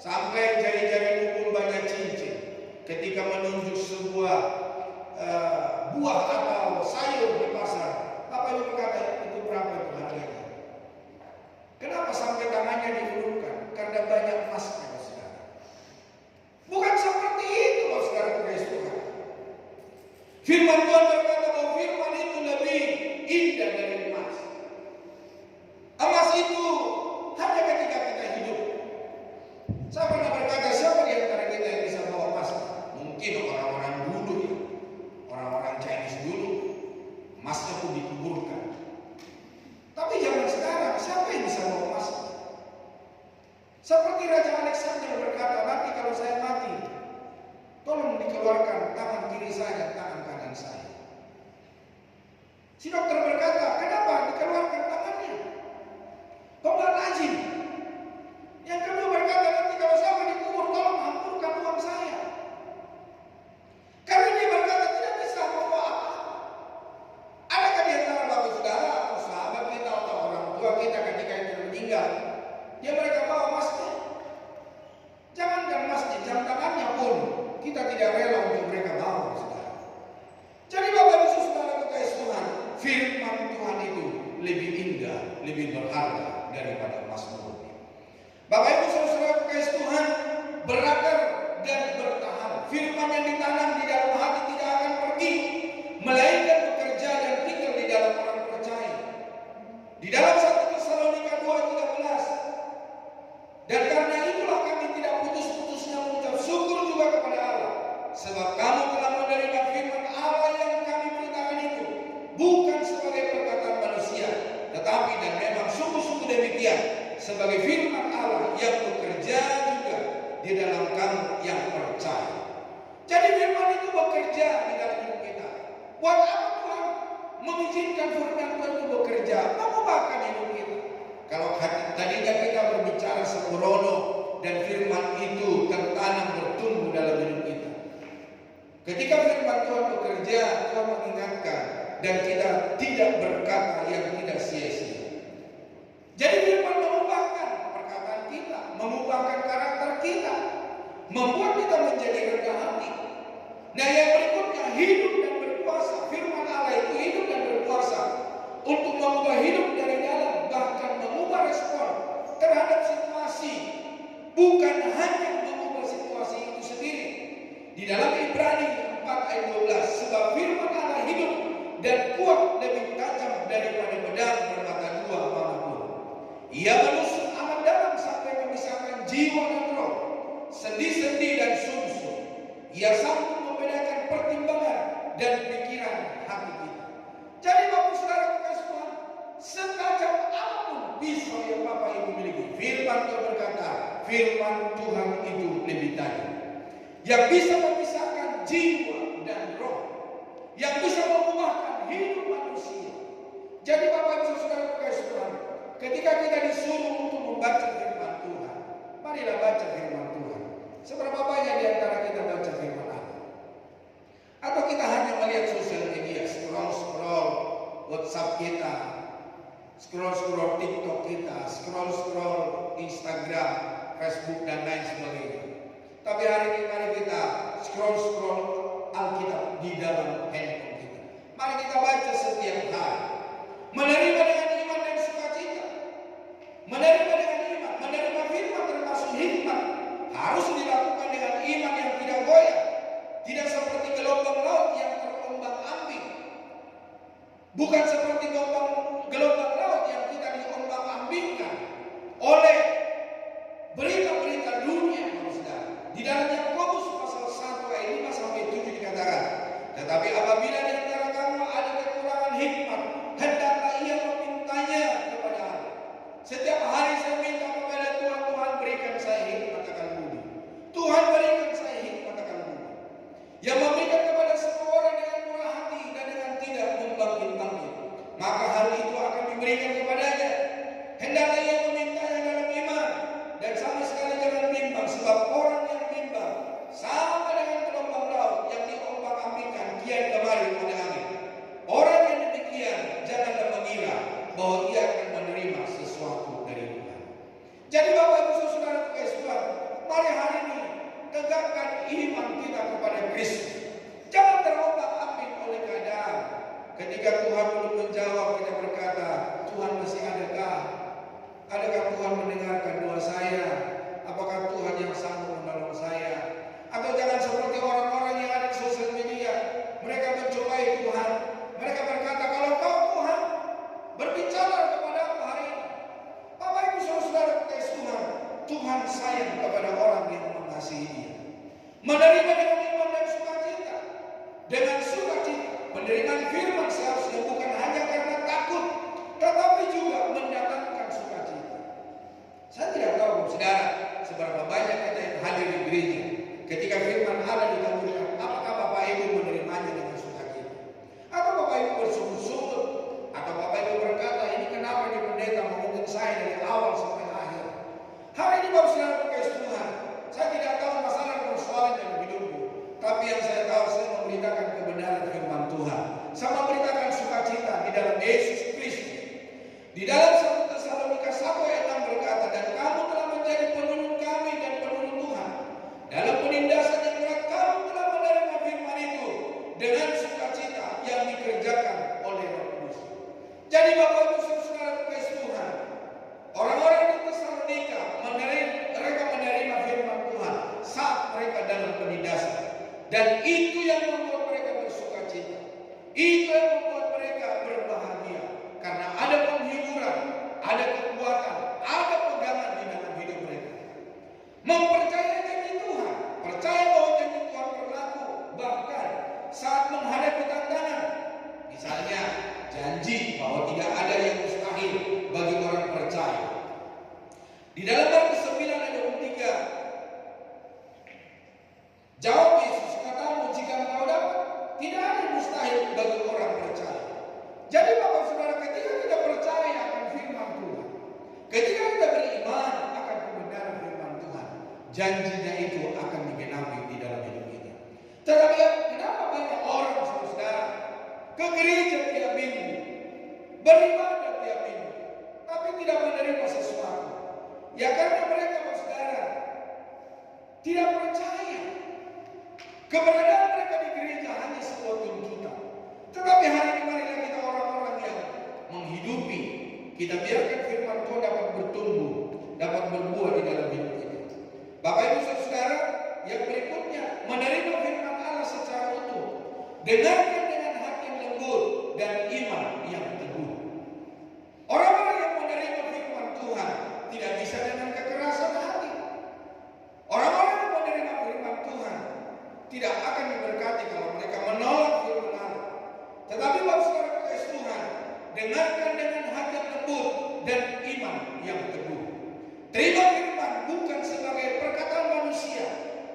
sampai jari-jarimu pun banyak cincin. Ketika menunjuk sebuah buah atau sayur di pasar, Bapak Ibu berkata, itu berapa itu harganya? Kenapa sampai tangannya diulurkan? Karena banyak emasnya, saudara. Bukan seperti itu, saudara kekasih Tuhan. Firman Tuhan berkata bahwa firman itu lebih indah dari emas. Emas itu hanya ketika kita hidup. Saya pernah berkata, siapa di antara kita yang bisa bawa emas? Mungkin orang-orang dulu ya, orang-orang Chinese dulu, emasnya pun dikuburkan. Tapi zaman sekarang, siapa yang bisa bawa emas? Seperti Raja Alexander berkata, nanti kalau saya mati, tolong dikeluarkan tangan kiri saya, tangan kanan saya. Si dokter berkata, kenapa dikeluarkan tangannya? Pembuat lazim. Yang kedua berkata, nanti kalau saya dikubur, tolong hampurkan uang saya. Karena dia berkata tidak bisa membawa apa-apa. Adakah di antara bapak saudara atau sahabat kita atau orang tua kita ketika itu meninggal, dia mereka bawa emasnya? Jangankan emasnya, jam tangannya pun kita tidak rela untuk mereka bawa, saudara. Jadi Bapak Ibu Saudara kekasih Tuhan, firman Tuhan itu lebih indah, lebih berharga daripada emas murni. Bapak Ibu Saudara kekasih Tuhan, berakar dan bertahan. Firman yang ditanam di dalam hati tidak akan pergi, melainkan bekerja dan tinggal di dalam orang percaya. Di dalam 1 Tesalonika 2:13. Dan karena itulah kami tidak putus-putusnya mengucap syukur juga kepada Allah, sebab kamu telah menerima firman Allah yang kami beritakan itu, bukan sebagai perkataan manusia, tetapi dan memang sungguh-sungguh demikian, sebagai firman Allah yang bekerja juga di dalam kamu yang percaya. Jadi firman itu bekerja di dalam hidup kita. Buat apa Tuhan mengizinkan firman Tuhan itu bekerja, mengubahkan hidup kita? Kalau tadinya kita berbicara sembrono dan firman itu tertanam bertumbuh dalam hidup kita. Ketika firman Tuhan bekerja, Tuhan mengingatkan dan kita tidak berkata yang tidak sia-sia. Jadi firman mengubahkan perkataan mengubahkan karakter kita, membuat kita menjadi rendah hati. Nah, yang berikutnya, hidup dan berkuasa. Firman Allah itu hidup dan berkuasa untuk mengubah hidup dari dalam, bahkan mengubah respon terhadap situasi. Bukan hanya mengubah situasi itu sendiri. Di dalam Ibrani 4 ayat 12, sebab firman Allah hidup dan kuat, lebih tajam daripada pedang bermata dua manapun. Ia menusuk amat dalam sampai memisahkan jiwa dan roh, sendi-sendi dan sumsum. Ia sanggup membedakan pertimbangan dan pikiran hati kita. Jadi Bapak Saudara kasih Tuhan, setajam apapun pisau yang Bapak Ibu miliki, firman Tuhan berkata, firman Tuhan itu lebih tajam, yang bisa memisahkan jiwa dan roh, yang bisa mengubahkan hidup manusia. Jadi Bapak Ibu Saudara kasih Tuhan, ketika kita disuruh untuk membaca firman Tuhan, marilah baca firman Tuhan. Seberapa banyak di antara kita baca firman Allah? Atau kita hanya melihat sosial media, scroll WhatsApp kita, scroll TikTok kita, scroll Instagram, Facebook dan lain sebagainya. Tapi hari ini mari kita scroll Alkitab di dalam handphone kita. Mari kita baca setiap hari. Menerima dengan iman dan sukacita. Menerima dengan iman, menerima firman termasuk hikmat harus dilakukan dengan iman yang tidak goyah, tidak seperti gelombang laut yang terombang-ambing. Bukan seperti gelombang laut yang kita diombang-ambingkan oleh berita-berita dunia, saudara. Di dalam Yakobus pasal 1 ayat 5 sampai 7 dikatakan, tetapi apabila di antara kamu ada kekurangan hikmat, hendaklah ia memintanya kepada Allah. Setiap hari saya minta kepada Tuhan, Tuhan berikan saya hikmat akan budi. Tuhan berikan saya hikmat akan budi, yang memberikan kepada semua orang dengan murah hati dan dengan tidak membangkit-bangkit, maka hal itu akan diberikan kepadanya. Hendaklah ia memintanya dalam iman dan sama sekali jangan bimbang, sebab orang yang bimbang sama dengan gelombang laut yang diombang-ambingkan kian kemari oleh angin. Orang yang demikian janganlah mengira bahwa ia akan menerima sesuatu dari Tuhan. Jadi Bapak Ibu Saudara kasih Tuhan, mari hari ini tegakkan iman kita kepada Kristus. Jangan terombang-ambing oleh keadaan. Ketika Tuhan belum menjawab, kita berkata, Tuhan masih adakah? Adakah Tuhan mendengarkan doa saya? Apakah Tuhan yang sanggup menolong saya? Atau jangan seperti orang-orang yang ada di sosial media, mereka mencobai Tuhan. Mereka berkata, kalau kau Tuhan berbicara kepada aku hari ini. Bapak Ibu Saudara kasih Tuhan, Tuhan sayang kepada orang yang mengasihi Dia. Menerima dengan iman dan sukacita. Dengan sukacita, penerimaan firman seharusnya bukan hanya karena takut, tetapi juga mendatangkan sukacita. Saya tidak tahu saudara, seberapa banyak kita yang hadir di gereja ketika firman Allah ditaburkan, apakah Bapak Ibu menerimanya dengan sukacita? Atau Bapak Ibu bersungut-sungut? Atau Bapak Ibu berkata, ini kenapa ini pendeta menghukum saya dari awal sampai akhir? Hari ini Bapak Saudara kasih Tuhan, saya tidak tahu masalah persoalan dalam hidupmu, tapi yang saya tahu, saya memberitakan kebenaran firman Tuhan. Saya memberitakan sukacita di dalam Yesus Kristus. Di dalam 1 Tesalonika 1 ayat 6 berkata, dan kamu telah menjadi penuntut kami dan penuntut Tuhan. Dalam penindasan yang berat, kamu telah menerima firman itu dengan sukacita yang dikerjakan oleh Roh Kudus. Jadi Bapak Ibu Saudara kasih Tuhan, orang-orang di Tesalonika mereka menerima firman Tuhan saat mereka dalam penindasan, dan itu yang membuat mereka bersukacita. Itu yang membuat mereka berbahagia karena ada penghiburan, ada kekuatan, ada pegangan di dalam hidup mereka. Mempercayai janji Tuhan, percaya bahwa janji Tuhan berlaku bahkan saat menghadapi tantangan. Misalnya janji bahwa tidak ada yang mustahil bagi orang percaya. Di dalam Markus 9 ayat 23, jawab Yesus, katamu jika engkau dapat, tidak ada yang mustahil bagi orang percaya. Jadi Bapak Saudara, ketika kita percaya akan firman Tuhan, ketika kita beriman akan kebenaran firman Tuhan, janjinya itu akan digenapi di dalam hidup kita. Tetapi kenapa banyak orang saudara ke gereja tiap minggu, beribadah tiap minggu, tapi tidak menerima sesuatu? Ya karena mereka saudara tidak percaya. Keberadaan mereka di gereja hanya sebuah tuntutan. Tetapi hari ini marilah kita orang-orang yang menghidupi. Kita biarkan firman Tuhan dapat bertumbuh, dapat berbuah di dalam hidup kita. Bapak Ibu Saudara, yang berikutnya menerima firman Allah secara utuh. Dengarkan dengan hati yang lembut dan iman yang teguh. Orang-orang yang menerima firman Tuhan tidak bisa dengan kekerasan hati. Orang-orang yang menerima firman Tuhan tidak akan diberkati kalau mereka menolak firman Allah. Tetapi Bapak Saudara kekasih Tuhan, dengarkan dengan hati yang lembut dan iman yang teguh. Terima firman bukan sebagai perkataan manusia,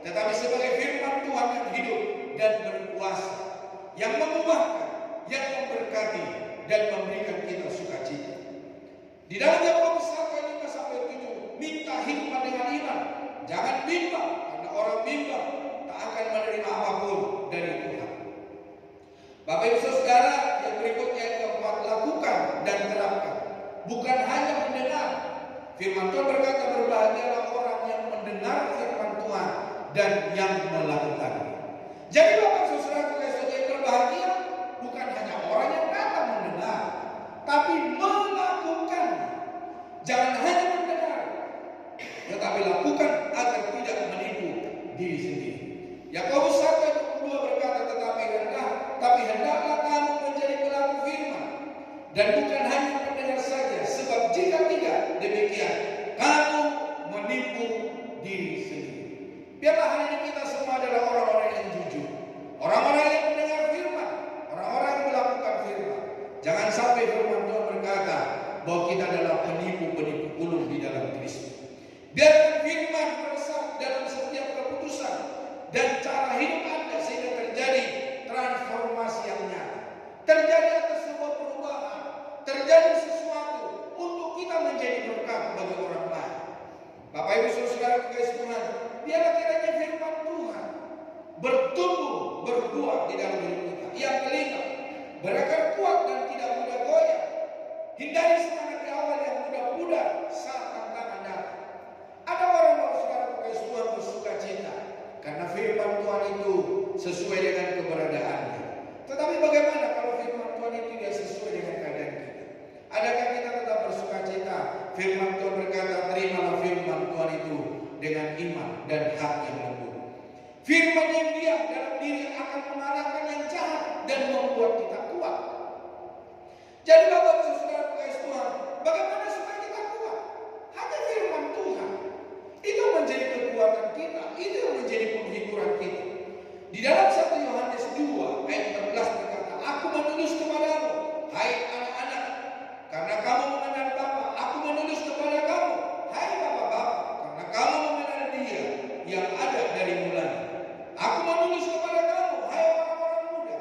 tetapi sebagai firman Tuhan yang hidup dan berkuasa, yang mengubahkan, yang memberkati dan memberikan kita sukacita. Di dalam Yakobus 1:5-7, minta hikmat dengan iman. Jangan bimbang, karena orang bimbang tak akan menerima apapun dari Tuhan. Bapak Ibu Saudara, yang berikutnya yang keempat, lakukan dan terapkan. Bukan hanya mendengar. Firman Tuhan berkata, berbahagialah orang yang mendengar firman Tuhan dan yang melakukan. Jadi Bapak Saudara yang berbahagia bukan hanya orang yang datang mendengar, tapi melakukan. Jangan hanya mendengar, tetapi lakukan agar tidak menipu diri sendiri. Yakobus 1:2 berkata, tapi hendaklah kamu menjadi pelaku firman dan bukan hanya mendengar saja, sebab jika tidak demikian kamu menipu diri sendiri. Biarlah hari ini kita semua adalah orang-orang yang jujur, orang-orang yang mendengar firman, orang-orang yang melakukan firman. Jangan sampai firman Tuhan berkata bahwa kita adalah penipu-penipu ulung di dalam Kristus. Biarkan firman meresap dalam setiap keputusan dan cara hidup Anda sehingga terjadi transformasi yang nyata. Terjadi atas sebuah perubahan, terjadi sesuatu untuk kita menjadi berkat bagi orang lain. Bapak Ibu Saudara kekasih Tuhan, biarlah kiranya firman Tuhan bertumbuh, berbuah di dalam hidup kita. Yang kelima, berakar kuat dan tidak mudah goyah. Hindari semangat di awal yang mudah pudar saat tantangan datang. Ada orang Bapak Saudara kekasih Tuhan bersuka cita karena firman Tuhan itu sesuai dengan keberadaannya. Tetapi bagaimana kalau firman Tuhan itu tidak sesuai dengan keadaan kita? Adakah kita tetap bersuka cita? Firman Tuhan berkata, terimalah firman Tuhan itu dengan iman dan hati yang lembut. Firman yang diam dalam diri akan mengalahkan yang jahat dan membuat kita kuat. Jadi Bapak Ibu Saudara kekasih Tuhan, bagaimana supaya kita kuat? Hanya firman Tuhan. Itu menjadi kekuatan kita, itu yang menjadi penghiburan kita. Di dalam 1 Yohanes 2:14 berkata, aku menulis kepadamu, hai anak-anak, karena kamu mengenal Bapa. Aku menulis kepada kamu, hai bapak-bapak, karena kamu mengenal Dia yang ada dari mulanya. Aku menulis kepada kamu, hai orang-orang muda,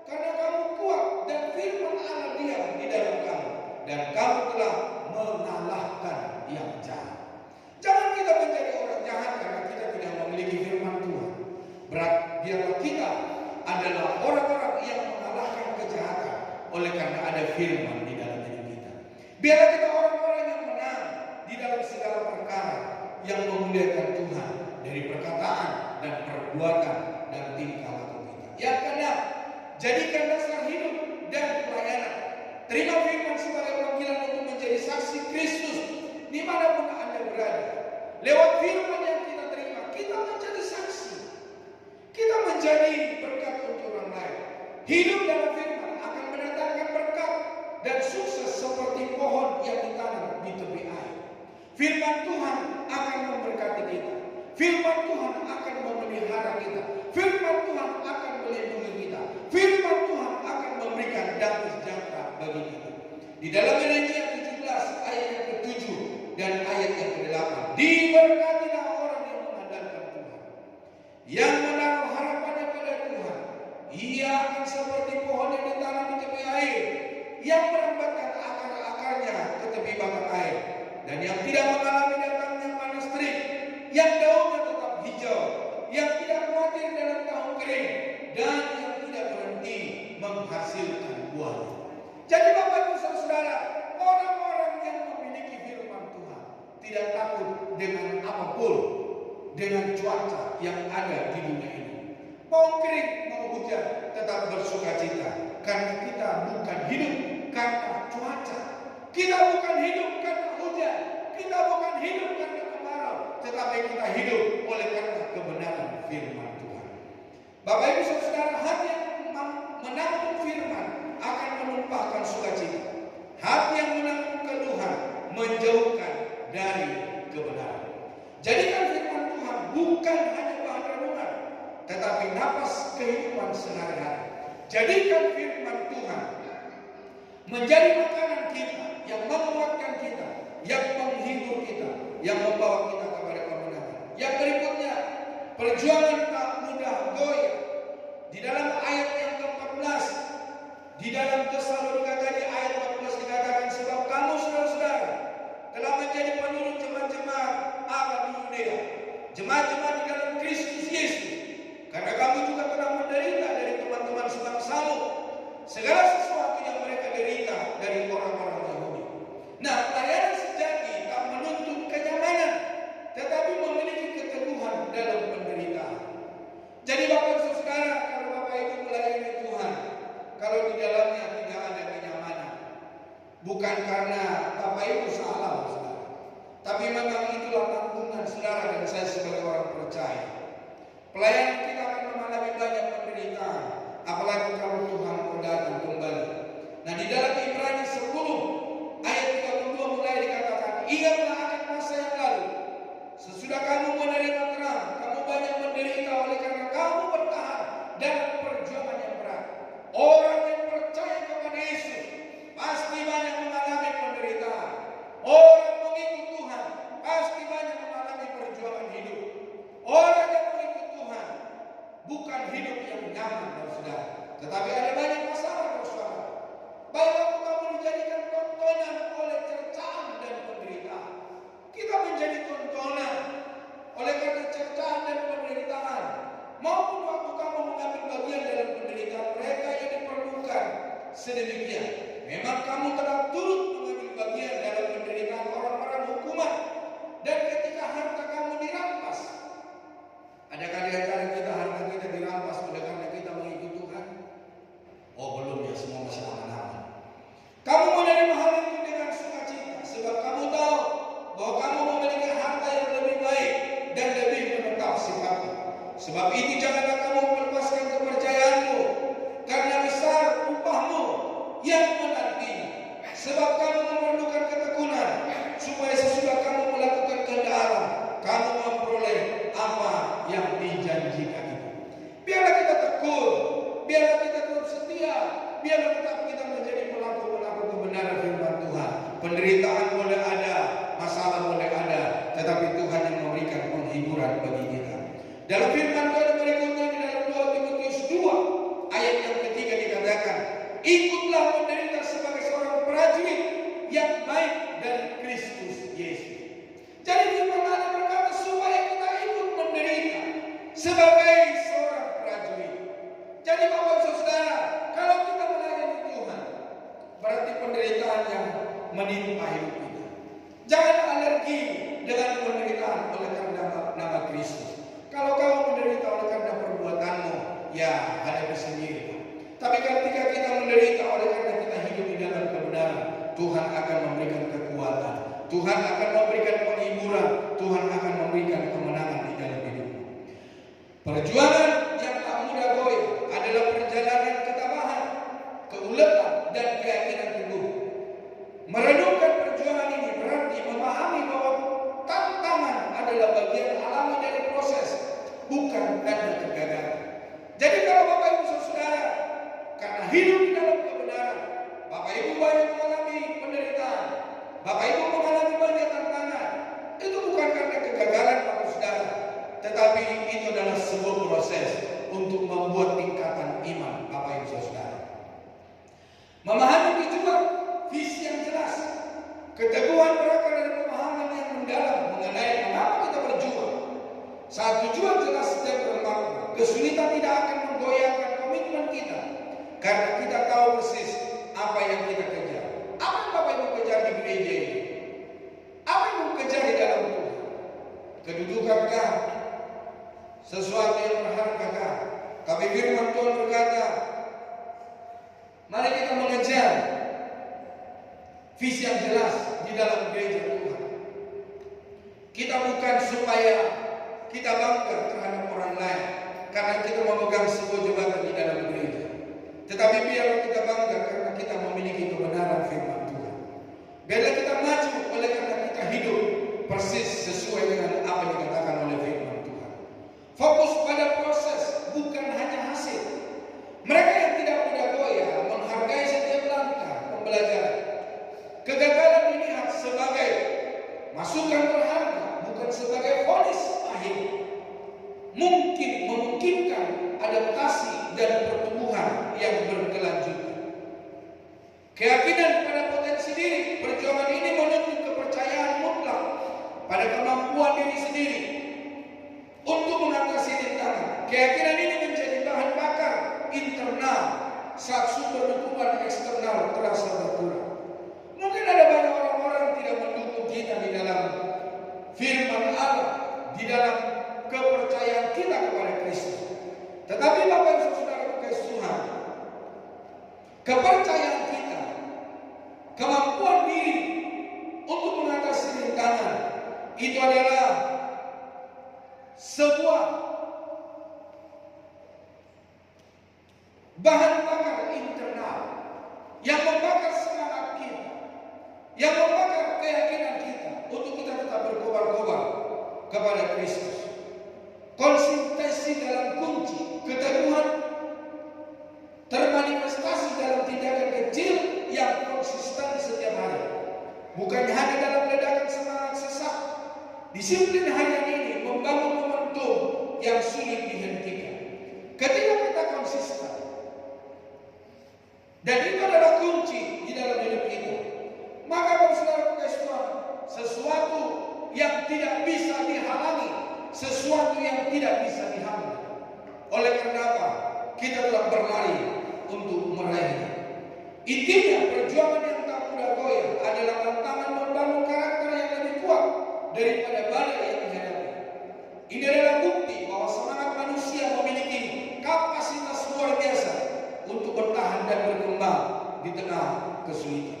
karena kamu kuat dan firman Allah diam di dalam kamu, dan kamu telah mengalahkan yang jahat. Jangan kita menjadi orang jahat karena kita tidak memiliki firman Tuhan. Biarlah kita adalah orang-orang yang mengalahkan kejahatan oleh karena ada firman di dalam hidup kita. Biarlah kita orang-orang yang menang di dalam segala perkara, yang memuliakan Tuhan dari perkataan dan perbuatan dan tingkah laku kita. Yang keenam, jadikan dasar hidup dan pelayanan. Terima firman sebagai panggilan untuk menjadi saksi Kristus dimanapun Anda berada. Lewat firman yang kita terima, kita menjadi saksi. Kita menjadi berkat untuk orang lain. Hidup dalam firman akan mendatangkan berkat dan sukses seperti pohon yang ditanam di tepi air. Firman Tuhan akan memberkati kita. Firman Tuhan akan memelihara kita. Firman Tuhan akan melindungi kita. Firman Tuhan akan memberikan damai sejahtera bagi kita. Di dalam Yeremia 17 ayat yang ke-7 dan ayat yang ke-8, diberkatilah orang yang mengandalkan Tuhan, yang menaruh harapannya pada Tuhan. Ia akan seperti pohon yang ditanam di tepi air, yang merambatkan akar-akarnya ke tepi batang air, dan yang tidak mengalami datangnya panas terik, yang daunnya tetap hijau, yang tidak khawatir dalam tahun kering, dan yang tidak berhenti menghasilkan buahnya. Jadi Bapak Ibu Saudara, orang-orang yang memiliki firman Tuhan tidak takut dengan apapun. dengan cuaca yang ada di dunia ini. Mau kering, mau hujan, tetap bersuka cita. Karena kita bukan hidup karena cuaca. Kita bukan hidup karena hujan. Kita bukan hidup karena kemarau. Tetapi kita hidup oleh karena kebenaran firman Tuhan. Bapak Ibu Saudara, hati yang menanggung firman akan menumpahkan sukacita. Hati yang menanggung keluhan menjauhkan dari kebenaran. Jadikan firman Tuhan bukan hanya bahan renungan, tetapi napas kehidupan sehari-hari. Jadikan firman Tuhan menjadi makanan kita, yang menguatkan kita, yang menghibur kita, yang membawa kita kepada kemenangan. Yang berikutnya, perjuangan tak mudah goyah. Di dalam ayat yang ke-14, di dalam Tesalonika tadi ayat 14 dikatakan, sebab kamu saudara-saudara telah menjadi penurut jemaat-jemaat Allah di Yudea, jemaat-jemaat di dalam Kristus Yesus, karena kamu juga telah menderita dari teman-teman sebangsamu segala sesuatu yang mereka derita dari orang-orang Yahudi. Nah, pelayanan sejati tak menuntut kenyamanan, tetapi memiliki keteguhan dalam penderitaan. Jadi Bapak Saudara, kalau Bapak Ibu melayani Tuhan, kalau di dalamnya tidak ada kenyamanan, bukan karena Bapak Ibu salah, saudara, tapi memang itulah tanggungan saudara dan saya sebagai orang percaya. Pelayanan kita akan mengalami banyak penderitaan, apalagi kalau Tuhan datang kembali. Nah, di dalam Ibrani 10 ayat 32 mulai dikatakan, ingatlah akan masa yang lalu, sesudah kamu menerima terang, kamu banyak menderita oleh karena kamu bertahan dalam perjuangan yang berat. Orang yang percaya kepada Yesus pasti banyak mengalami penderitaan. Orang mengikut Tuhan pasti banyak mengalami perjuangan hidup. Orang yang mengikut Tuhan bukan hidup yang nyaman, saudara, tetapi ada banyak masalah, saudara. Baik waktu kamu dijadikan tontonan oleh cercaan dan penderitaan. Kita menjadi tontonan oleh karena cercaan dan penderitaan. Maupun waktu kamu mengambil bagian dalam penderitaan mereka yang diperlukan sedemikian. Memang kamu telah turut mengambil bagian dalam penderitaan orang-orang hukuman. Dan ketika harta kamu dirampas, adakah di antara kita harta kita dirampas oleh karena kita mengikut Tuhan? Oh, belum ya, semua masih aman-aman. Kamu menerima hal itu dengan sukacita, sebab kamu tahu bahwa kamu memiliki harta yang lebih baik dan lebih menetap sifatnya. Sebab itu janganlah kamu melepaskan kepercayaanmu, karena besar upahmu yang menantinya. Sebab kamu memerlukan ketekunan, supaya sesudah kamu melakukan kehendak Allah, kamu memperoleh apa yang dijanjikan itu. Biarlah kita tekun, biarlah kita tetap setia, biarlah tetap kita menjadi pelaku-pelaku kebenaran firman Tuhan. Penderitaan boleh ada, masalah boleh ada, tetapi Tuhan yang memberikan penghiburan bagi kita. Dalam firman Tuhan berikutnya di dalam 2 Timotius 2 ayat yang ketiga dikatakan, ikutlah menderita sebagai seorang prajurit yang baik dari Kristus Yesus. Jadi firman Allah berkata supaya kita ikut menderita sebagai seorang prajurit. Jadi Bapak Saudara, kalau kita melayani Tuhan, berarti penderitaan yang menimpa hidup kita. Jangan alergi dengan penderitaan oleh karena nama Kristus. Kalau kamu menderita oleh karena perbuatanmu, ya hadapi sendiri. Tapi ketika kita menderita oleh karena kita hidup di dalam kebenaran, Tuhan akan memberikan kekuatan, Tuhan akan memberikan penghiburan, Tuhan akan memberikan kemenangan di dalam hidup. Perjuangan yang tak mudah goyah adalah perjalanan ketabahan, keuletan, dan keyakinan teguh. Merenungkan perjuangan ini berarti memahami bahwa tantangan adalah bagian alami dari proses, bukan tanda kegagalan. Jadi kalau Bapak Ibu Saudara, karena hidup di dalam kebenaran, Bapak Ibu banyak mengalami penderitaan, Bapak Ibu mengalami banyak tantangan, itu bukan karena kegagalan Bapak Saudara, tetapi itu adalah sebuah proses untuk membuat tingkatan iman Bapak Ibu Saudara. Memahami tujuan, visi yang jelas, keteguhan berakar dari pemahaman yang mendalam mengenai mengapa kita berjuang. Saat tujuan jelas dan bermakna, kesulitan tidak akan menggoyahkan komitmen kita, karena kita tahu persis apa yang kita kejar. Apa yang Bapak Ibu kejar di gereja ini? Apa yang Ibu kejar di dalam Tuhan? Kedudukankah? sesuatu yang berharga kan. Tapi firman Tuhan berkata, mari kita mengejar visi yang jelas di dalam gereja Tuhan. Kita bukan supaya kita bangga terhadap orang lain karena kita memegang sebuah jabatan di dalam gereja, tetapi biarlah kita bangga karena kita memiliki kebenaran firman Tuhan. Biarlah kita maju oleh karena kita hidup persis sesuai dengan apa yang dikatakan oleh firman Tuhan. Fokus pada proses, bukan hanya hasil. Mereka yang tidak mudah goyah menghargai setiap langkah pembelajaran. Kegagalan dilihat sebagai masukan berharga, bukan sebagai vonis akhir. Memungkinkan adaptasi dan pertumbuhan yang berkelanjutan. Keyakinan pada potensi diri, perjuangan ini menuntut kepercayaan mutlak pada kemampuan diri sendiri untuk mengatasi rintangan. Keyakinan ini menjadi bahan bakar internal saat sumber dukungan eksternal terasa berkurang. Mungkin ada banyak orang-orang tidak mendukung kita di dalam firman Allah, di dalam kepercayaan kita kepada Kristus. Tetapi Bapak Ibu Saudara kasih Tuhan, kepercayaan kita, kemampuan diri untuk mengatasi rintangan itu adalah sebuah bahan bakar internal yang membakar semangat kita, yang membakar keyakinan kita untuk kita tetap berkobar-kobar kepada Kristus. Konsistensi dalam kunci keteguhan termanifestasi dalam tindakan kecil yang konsisten setiap hari, bukan hanya dalam ledakan semangat sesak. Disiplin harian ini membangun momentum yang sulit dihentikan ketika kita konsisten, dan itu adalah kunci di dalam hidup kita. Maka saudara kasih Tuhan, sesuatu yang tidak bisa dihalangi, sesuatu yang tidak bisa dihambat. Oleh karena apa? Kita telah berlari untuk meraihnya. Intinya perjuangan yang tak mudah goyah adalah tantangan membangun karakter yang lebih kuat daripada badai yang dihadapi. Ini adalah bukti bahwa semangat manusia memiliki kapasitas luar biasa untuk bertahan dan berkembang di tengah kesulitan.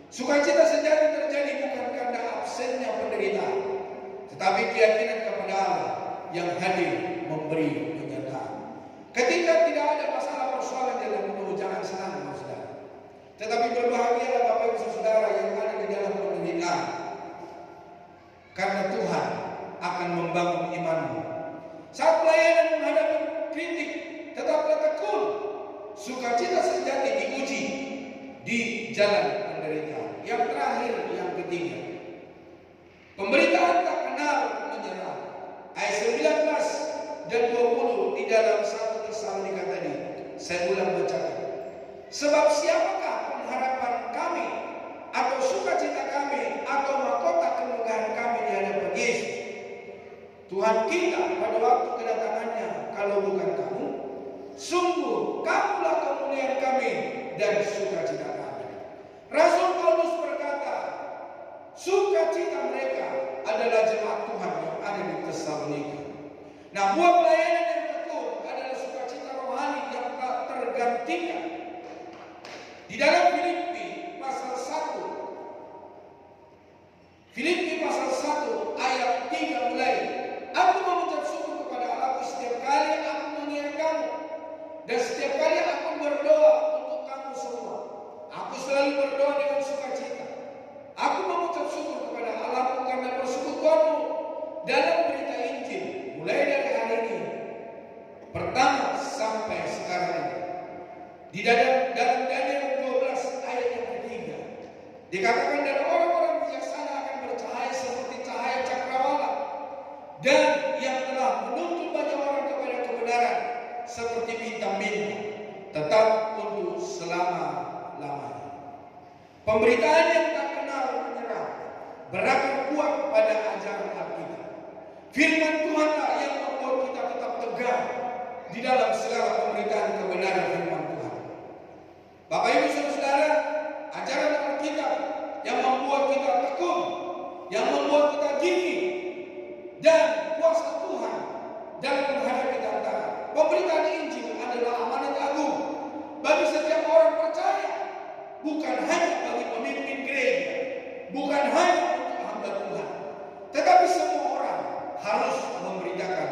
Sukacita sejati terjadi bukan karena absennya penderitaan, tetapi keyakinan kepada Allah yang hadir memberi penyertaan. Ketika tidak ada masalah persoalan dalam hidup, jangan senang saudara, tetapi berbahagialah Bapak Ibu Saudara yang ada di dalam penderitaan, karena Tuhan akan membangun imanmu. Saat pelayanan menghadapi kritik, tetaplah tekun. Sukacita sejati diuji di jalan penderitaan. Yang terakhir, yang ketiga, pemberitaan tak kenal menyerah. Ayat 19 dan 20 di dalam 1 Tesalonika tadi, saya ulang bacakan. Sebab siapakah pengharapan kami atau sukacita kami atau mahkota kemegahan kami di hadapan Yesus Tuhan kita pada waktu kedatangannya, kalau bukan kamu? Sungguh kamulah kemuliaan kami dan sukacita kami. Rasul Paulus berkata, sukacita mereka adalah jemaat Tuhan yang ada di Tesalonika. Nah, buah pelayanan yang tekun adalah sukacita rohani yang tak tergantikan. Di dalam Filipi pasal 1, Filipi pasal 1 ayat 3 mulai, aku mengucap syukur kepada Allah setiap kali aku mengingat kamu, dan setiap kali aku berdoa untuk kamu semua. Aku selalu berdoa dengan sukacita. Aku mengucap syukur kepada Allah karena persekutuanmu dalam berita Injil, mulai dari hari ini pertama sampai sekarang ini. Di dalam Daniel 12 ayat yang ketiga dikatakan, dan orang-orang bijaksana akan bercahaya seperti cahaya cakrawala, dan yang telah menuntun banyak orang kepada kebenaran seperti bintang-bintang, tetap untuk selama-lamanya. Pemberitaan yang tak kenal menyerah, berakar kuat pada ajaran Alkitab. Firman Tuhanlah yang membuat kita tetap tegar di dalam segala pemberitaan kebenaran firman Tuhan. Bapak Ibu Saudara, ajaran Alkitab yang membuat kita tekun, yang membuat kita gigih, dan kuasa Tuhan dalam menghadapi tantangan. Pemberitaan Injil adalah amanat agung bagi setiap orang percaya, bukan hanya bagi pemimpin gereja, bukan hanya untuk hamba Tuhan, tetapi semua orang harus memberitakan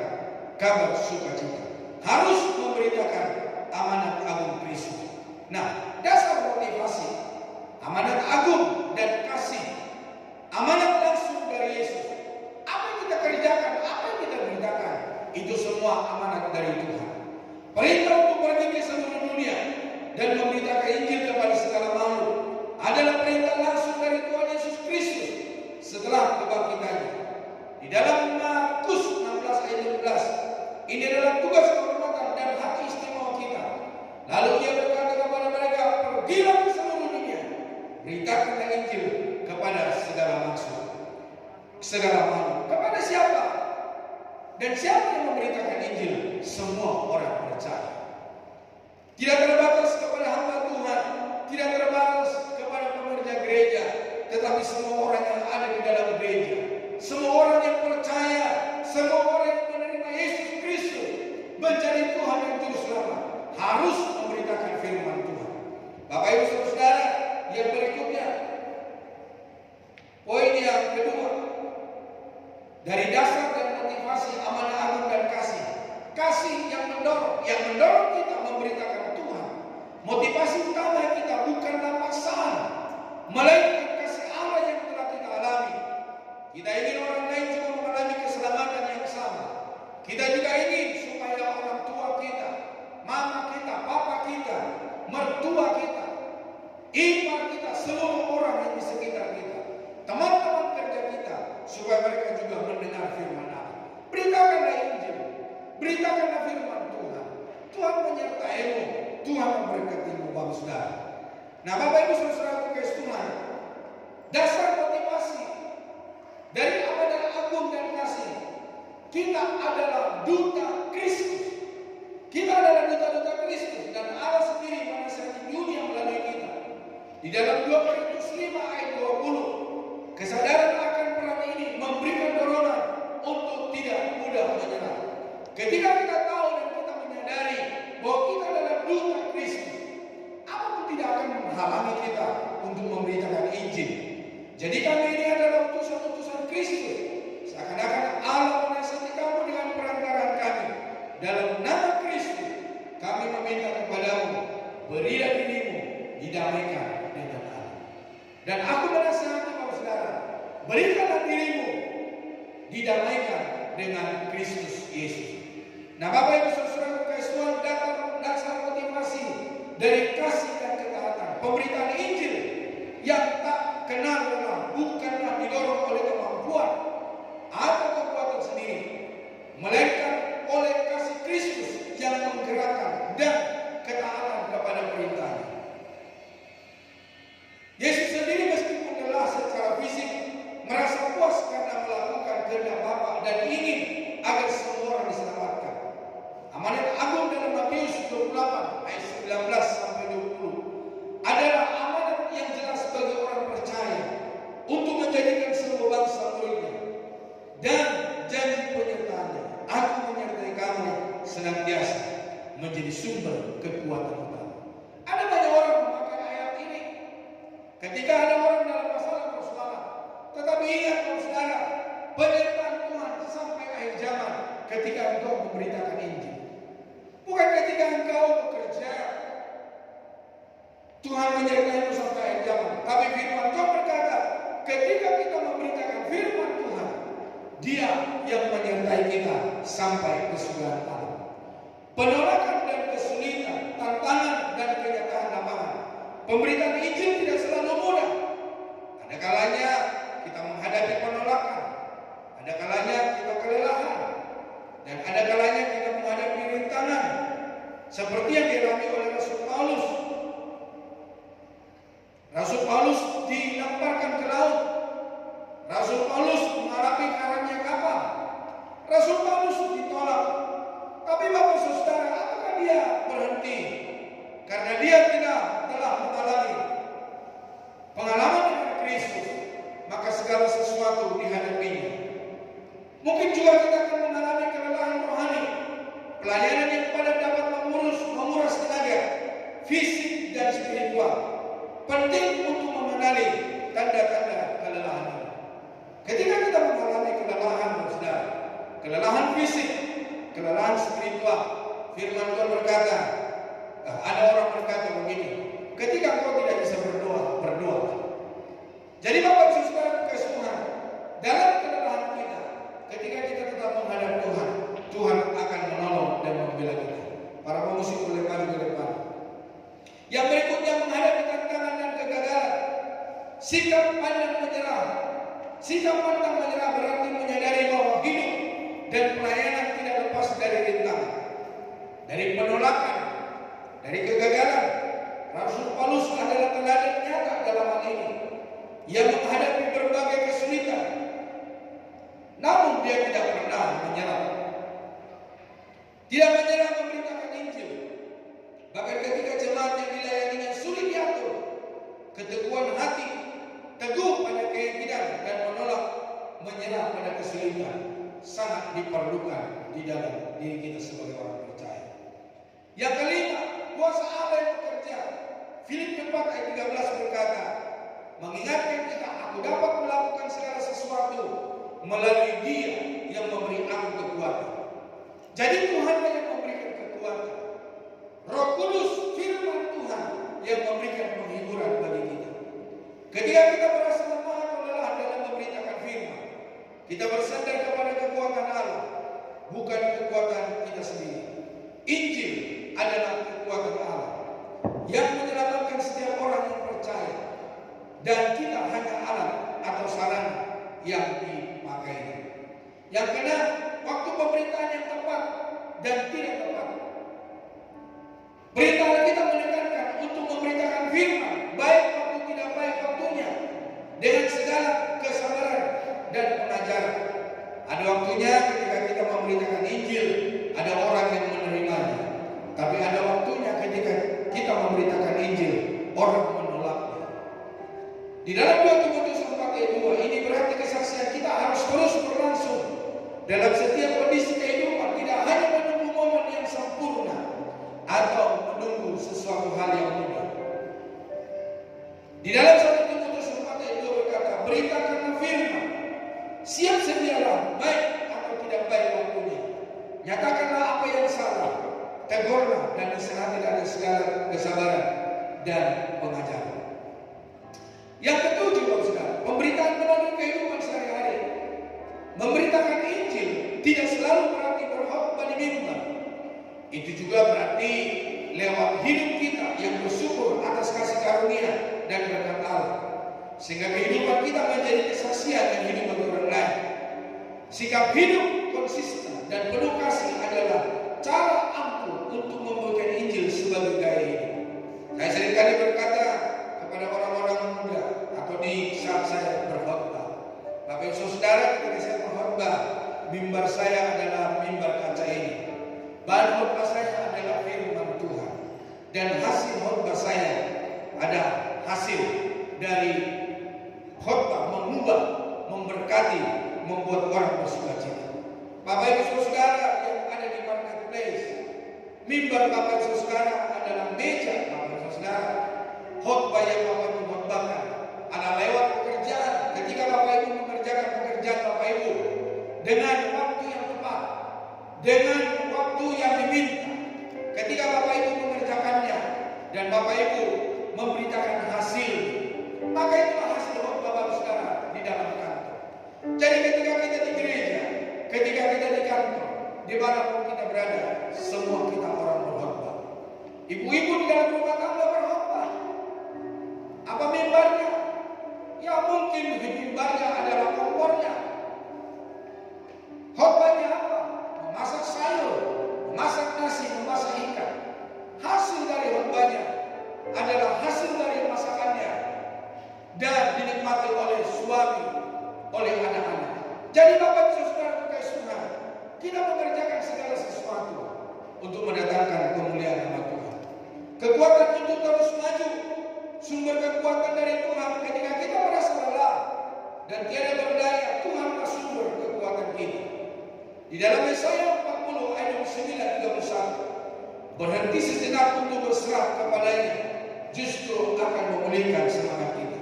kabar sukacita, harus memberitakan amanat agung Kristus. Nah, dasar motivasi amanat agung dan kasih, amanat langsung dari Yesus. Apa yang kita kerjakan, apa yang kita beritakan, itu semua amanat dari Tuhan. Perintah untuk pergi ke seluruh dunia dan memberitakan Injil kepada segala makhluk adalah perintah langsung dari Tuhan Yesus Kristus setelah kebangkitannya. Di dalam Markus 16 ayat 12, ini adalah tugas kehormatan dan hak istimewa kita. Lalu Ia berkata kepada mereka, pergilah ke seluruh dunia, beritakan Injil kepada segala makhluk. Kepada siapa? Dan siapa yang memberitakan Injil? Semua orang percaya. Tidak terbatas kepada hamba Tuhan, tidak terbatas kepada pekerja gereja, tetapi semua orang yang ada di dalam gereja, semua orang yang percaya, semua orang yang menerima Yesus Kristus menjadi Tuhan yang juru selamat, harus memberitakan firman Tuhan. Bapak Ibu Saudara, yang berikutnya, poin yang kedua, dari dasar dan motivasi amanah agung dan kasih. Kasih yang mendorong kita memberitakan Tuhan. Motivasi utama kita bukanlah paksaan, melainkan kasih Allah yang telah kita alami. Kita ingin orang lain juga mengalami keselamatan yang sama. Kita juga ingin supaya orang tua kita, mama kita, papa kita, mertua kita, ipar kita, seluruh orang yang di sekitar kita, teman-teman kerja kita, supaya mereka juga mendengar firman Allah. Beritakanlah Injil, beritakanlah firman Tuhan. Tuhan menyertai-mu, Tuhan memberkati-mu, Bapak Saudara. Nah, Bapak Ibu Saudara kasih Tuhan, dasar motivasi dari amanat agung dan kasih, kita adalah duta Kristus. Kita adalah duta-duta Kristus, dan Allah sendiri menasihati dunia melalui kita. Di dalam 2 Korintus 5 ayat 20, kesadaran akan peran ini memberikan dorongan untuk tidak mudah menyerah. Ketika kita tahu dan kita menyadari bahwa kita adalah duta Kristus, apapun tidak akan menghalangi kita untuk memberitakan Injil. Jadi kami ini adalah utusan-utusan Kristus. Seakan-akan Allah menasihati kamu dengan perantaraan kami. Dalam nama Kristus, kami meminta kepadamu, berilah dirimu didamaikan dengan Allah. Dan aku menasihati Bapak Saudara, berikanlah dirimu didamaikan dengan Kristus Yesus. Nah, Bapak Ibu Saudara kasih Tuhan, dasar motivasi dari kasih dan ketaatan, pemberitaan Injil yang tak kenal lelah, bukanlah didorong oleh kemampuan atau kekuatan sendiri, melainkan oleh kasih Kristus yang menggerakkan dan ketaatan kepada perintahnya. Yesus sendiri meskipun lelah secara fisik, merasa puas karena melakukan kehendak Bapa dan ingin agar semua orang diselamatkan. Amanat agung dalam Matius 28 ayat 19 sampai 20 adalah amanat yang jelas bagi orang percaya untuk menjadikan semua bangsa muridnya, dan janji penyertaannya, aku menyertai kamu senantiasa menjadi sumber kekuatan utama. Ada banyak orang memakai ayat ini ketika ada orang dalam masalah persoalan. Tetapi ingat saudara, penyertaan Tuhan sampai akhir zaman ketika engkau memberitakan Injil. Bukan ketika engkau bekerja, Tuhan menyertai sampai akhir zaman. Tapi firman Tuhan berkata, ketika kita memberitakan firman Tuhan, Dia yang menyertai kita sampai kesudahan alam. Penolakan dan kesulitan, tantangan dan kenyataan lapangan, pemberitaan Injil tidak selalu mudah. Ada kalanya kita menghadapi penolakan, ada kalanya kita kelelahan, dan ada kalanya kita menghadapi rintangan, seperti yang dialami oleh Rasul Paulus. Rasul Paulus dilemparkan ke laut. Rasul Paulus mengalami karamnya kapal. Rasul Paulus ditolak. Tapi Bapak Saudara, apakah dia berhenti? Karena dia tidak telah mengalami pengalaman dengan Kristus, maka segala sesuatu dihadapinya. Mungkin juga kita akan mengalami kelelahan rohani kelelahan fisik, kelelahan spiritual. Firman Tuhan berkata, ada orang berkata begini, ketika kau tidak bisa berdoa, berdoa. Jadi Bapak Ibu Saudara kasih Tuhan, dalam kelelahan kita, ketika kita tetap menghadap Tuhan, Tuhan akan menolong dan membela kita. Para pemusik boleh maju ke depan. Yang berikutnya menghadapi tantangan dan kegagalan, sikap pandang menyerah. Sikap pandang menyerah berarti menyadari bahwa hidup dan pelayanan tidak lepas dari rintangan, dari penolakan, dari kegagalan. Rasul Paulus adalah teladan nyata dalam hal ini. Ia menghadapi berbagai kesulitan, namun dia tidak pernah menyerah. Tidak menyerah memberitakan Injil. Bahkan ketika jemaatnya dilayaninya sulit diatur, keteguhan hati, teguh pada keyakinan dan menolak menyerah pada kesulitan sangat diperlukan di dalam diri kita sebagai orang percaya. Yang kelima, kuasa Allah yang bekerja. Filipi 4 ayat 13 berkata, mengingatkan kita, aku dapat melakukan segala sesuatu melalui Dia yang memberi aku kekuatan. Jadi Tuhan yang memberikan kekuatan. Roh Kudus, firman Tuhan yang memberikan penghiburan bagi kita. Ketika kita merasa lemah atau lelah dalam memberitakan firman, kita bersandar kepada kekuatan Allah, bukan kekuatan kita sendiri. Injil adalah kekuatan Allah yang menyelamatkan setiap orang yang percaya, dan kita hanya alat atau sarana yang dipakai. Yang keenam, waktu pemberitaan yang tepat dan tidak tepat. Berita kita menekankan untuk memberitakan firman, baik waktu tidak baik waktunya, dengan segala kesabaran dan pengajaran. Ada waktunya ketika kita memberitakan Injil, ada orang yang menerimanya. Tapi ada waktunya ketika kita memberitakan Injil, orang menolaknya. Di dalam 2 Timotius 4 ayat 2, ini berarti kesaksian kita harus terus berlangsung dalam setiap kondisi kehidupan, tidak hanya menunggu momen yang sempurna atau menunggu sesuatu hal yang mudah. Di dalam 1 Timotius 4 ayat 2 berkata, beritakanlah firman, siap sedialah baik atau tidak baik waktunya. Nyatakanlah apa yang salah, tegurlah dan nasihati dengan segala kesabaran dan pengajaran. Yang ketujuh, saudara, pemberitaan melalui kehidupan sehari-hari. Memberitakan Injil tidak selalu berarti berkhotbah di mimbar. Itu juga berarti lewat hidup kita yang bersyukur atas kasih karunia dan berkat Allah, sehingga kehidupan kita menjadi kesaksian yang hidup bagi orang lain. Sikap hidup konsisten dan penuh kasih adalah cara ampuh untuk membagikan Injil sebagai gaya hidup. Saya seringkali berkata kepada orang-orang muda atau di saat saya berkhotbah, Bapak Ibu Saudara, ketika saya berkhotbah, mimbar saya adalah mimbar kaca ini. Bahan khotbah saya adalah firman Tuhan, dan hasil khotbah saya ada hasil dari khotbah mengubah, memberkati, membuat orang bersukacita. Bapak Ibu Saudara yang ada di marketplace, mimbar Bapak Ibu Saudara adalah meja Bapak Ibu Saudara. Khotbah yang Bapak Ibu khotbahkan adalah lewat pekerjaan. Ketika Bapak Ibu mengerjakan pekerjaan Bapak Ibu dengan waktu yang tepat, dengan waktu yang diminta, ketika Bapak Ibu mengerjakannya dan Bapak Ibu memberitakan hasil, maka itulah hasil khotbah Bapak Saudara di dalam kantor. Jadi ketika kita di gereja, ketika kita di kantor, dimanapun kita berada, semua kita orang berkhotbah. Ibu-ibu di dalam rumah tangga berkhotbah. Apa mimbarnya? Ya mungkin mimbarnya adalah kompornya. Khotbahnya apa? Memasak sayur, memasak nasi, memasak ikan. Hasil dari khotbahnya adalah hasil dari masakannya dan dinikmati oleh suami, oleh anak-anak. Jadi Bapak Ibu Saudara kasih Tuhan, kita mengerjakan segala sesuatu untuk mendatangkan kemuliaan nama Tuhan. Kekuatan untuk terus maju, sumber kekuatan dari Tuhan. Ketika kita merasa lelah dan tiada berdaya, Tuhanlah sumber kekuatan kita. Di dalam Yesaya 40 ayat 9-31, berhenti sejenak untuk berserah kepadanya, justru akan memulihkan semangat kita.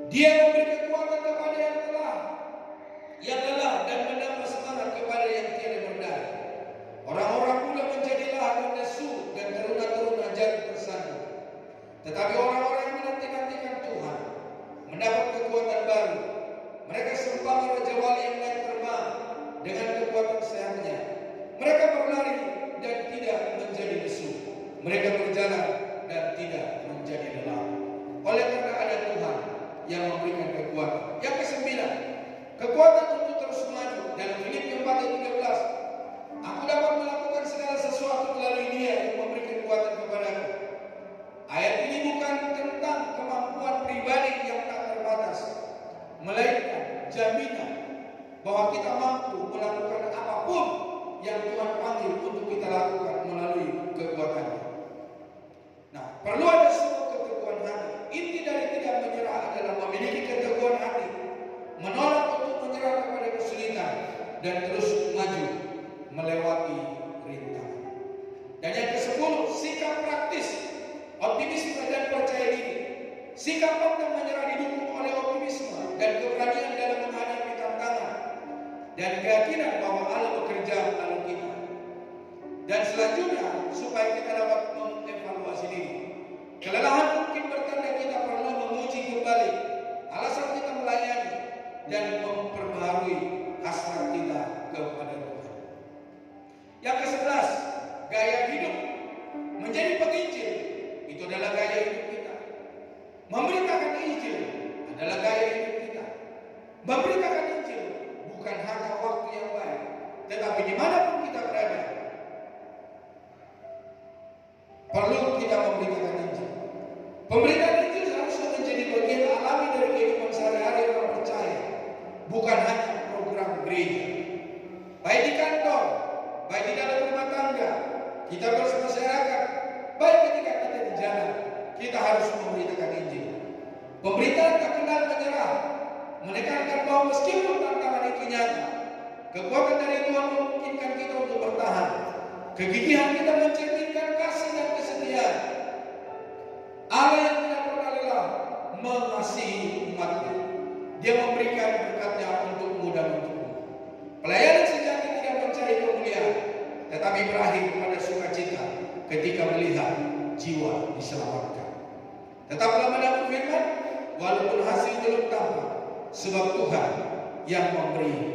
Dia memberi kekuatan kepada yang lelah dan menambah semangat Mereka berlari dan tidak menjadi lesu. Mereka berjalan dan tidak menjadi lelah. Oleh karena ada Tuhan yang memberikan kekuatan. Yang kesembilan, kekuatan untuk terus maju. Dalam Filipi 4:13, aku dapat melakukan segala sesuatu melalui Dia yang memberikan kekuatan kepadaku. Ayat ini bukan tentang kemampuan pribadi yang tak terbatas, melainkan jaminan bahwa kita mampu melakukan apapun yang Tuhan panggil untuk kita lakukan melalui kekuatan-Nya. Nah, perlu ada sebuah keteguhan hati. Inti dari tidak menyerah adalah memiliki keteguhan hati, menolak untuk menyerah kepada kesulitan, dan terus maju melewati rintangan. Dan yang ke-10, sikap praktis, optimisme dan percaya diri. Sikap pantang menyerah didukung oleh optimisme dan keberanian dalam menghadapi tantangan, dan keyakinan bahwa Allah bekerja melalui kita. Dan selanjutnya, supaya kita dapat mengevaluasi diri. Kelelahan mungkin bertanda kita perlu menguji kembali alasan kita melayani dan memperbaharui hasrat kita kepada Tuhan. Yang ke-11, gaya hidup. Menjadi penginjil itu adalah gaya hidup kita. Memberitakan Injil adalah gaya hidup kita. Memberitakan Injil bukan hanya waktu yang baik, tetapi dimanapun kita berada, perlu kita memberitakan Injil. Pemberitaan Injil harusnya menjadi bagian alami dari kehidupan sehari-hari orang percaya, bukan hanya program gereja. Baik di kantor, baik di dalam rumah tangga, kita bermasyarakat, baik ketika kita di jalan, kita harus memberitakan Injil. Pemberitaan tak kenal menyerah, menekankan bahwa meskipun tantangan itu nyata, kekuatan dari Tuhan memungkinkan kita untuk bertahan. Kegigihan kita mencerminkan kasih dan kesetiaan Allah yang tidak pernah lelah mengasihi umatnya. Dia memberikan berkatnya untukmu dan untukmu. Pelayanan sejati tidak mencari kemuliaan, tetapi berakhir pada sukacita ketika melihat jiwa diselamatkan. Tetaplah mendapat firman walaupun hasil belum tampak, sebab Tuhan yang memberi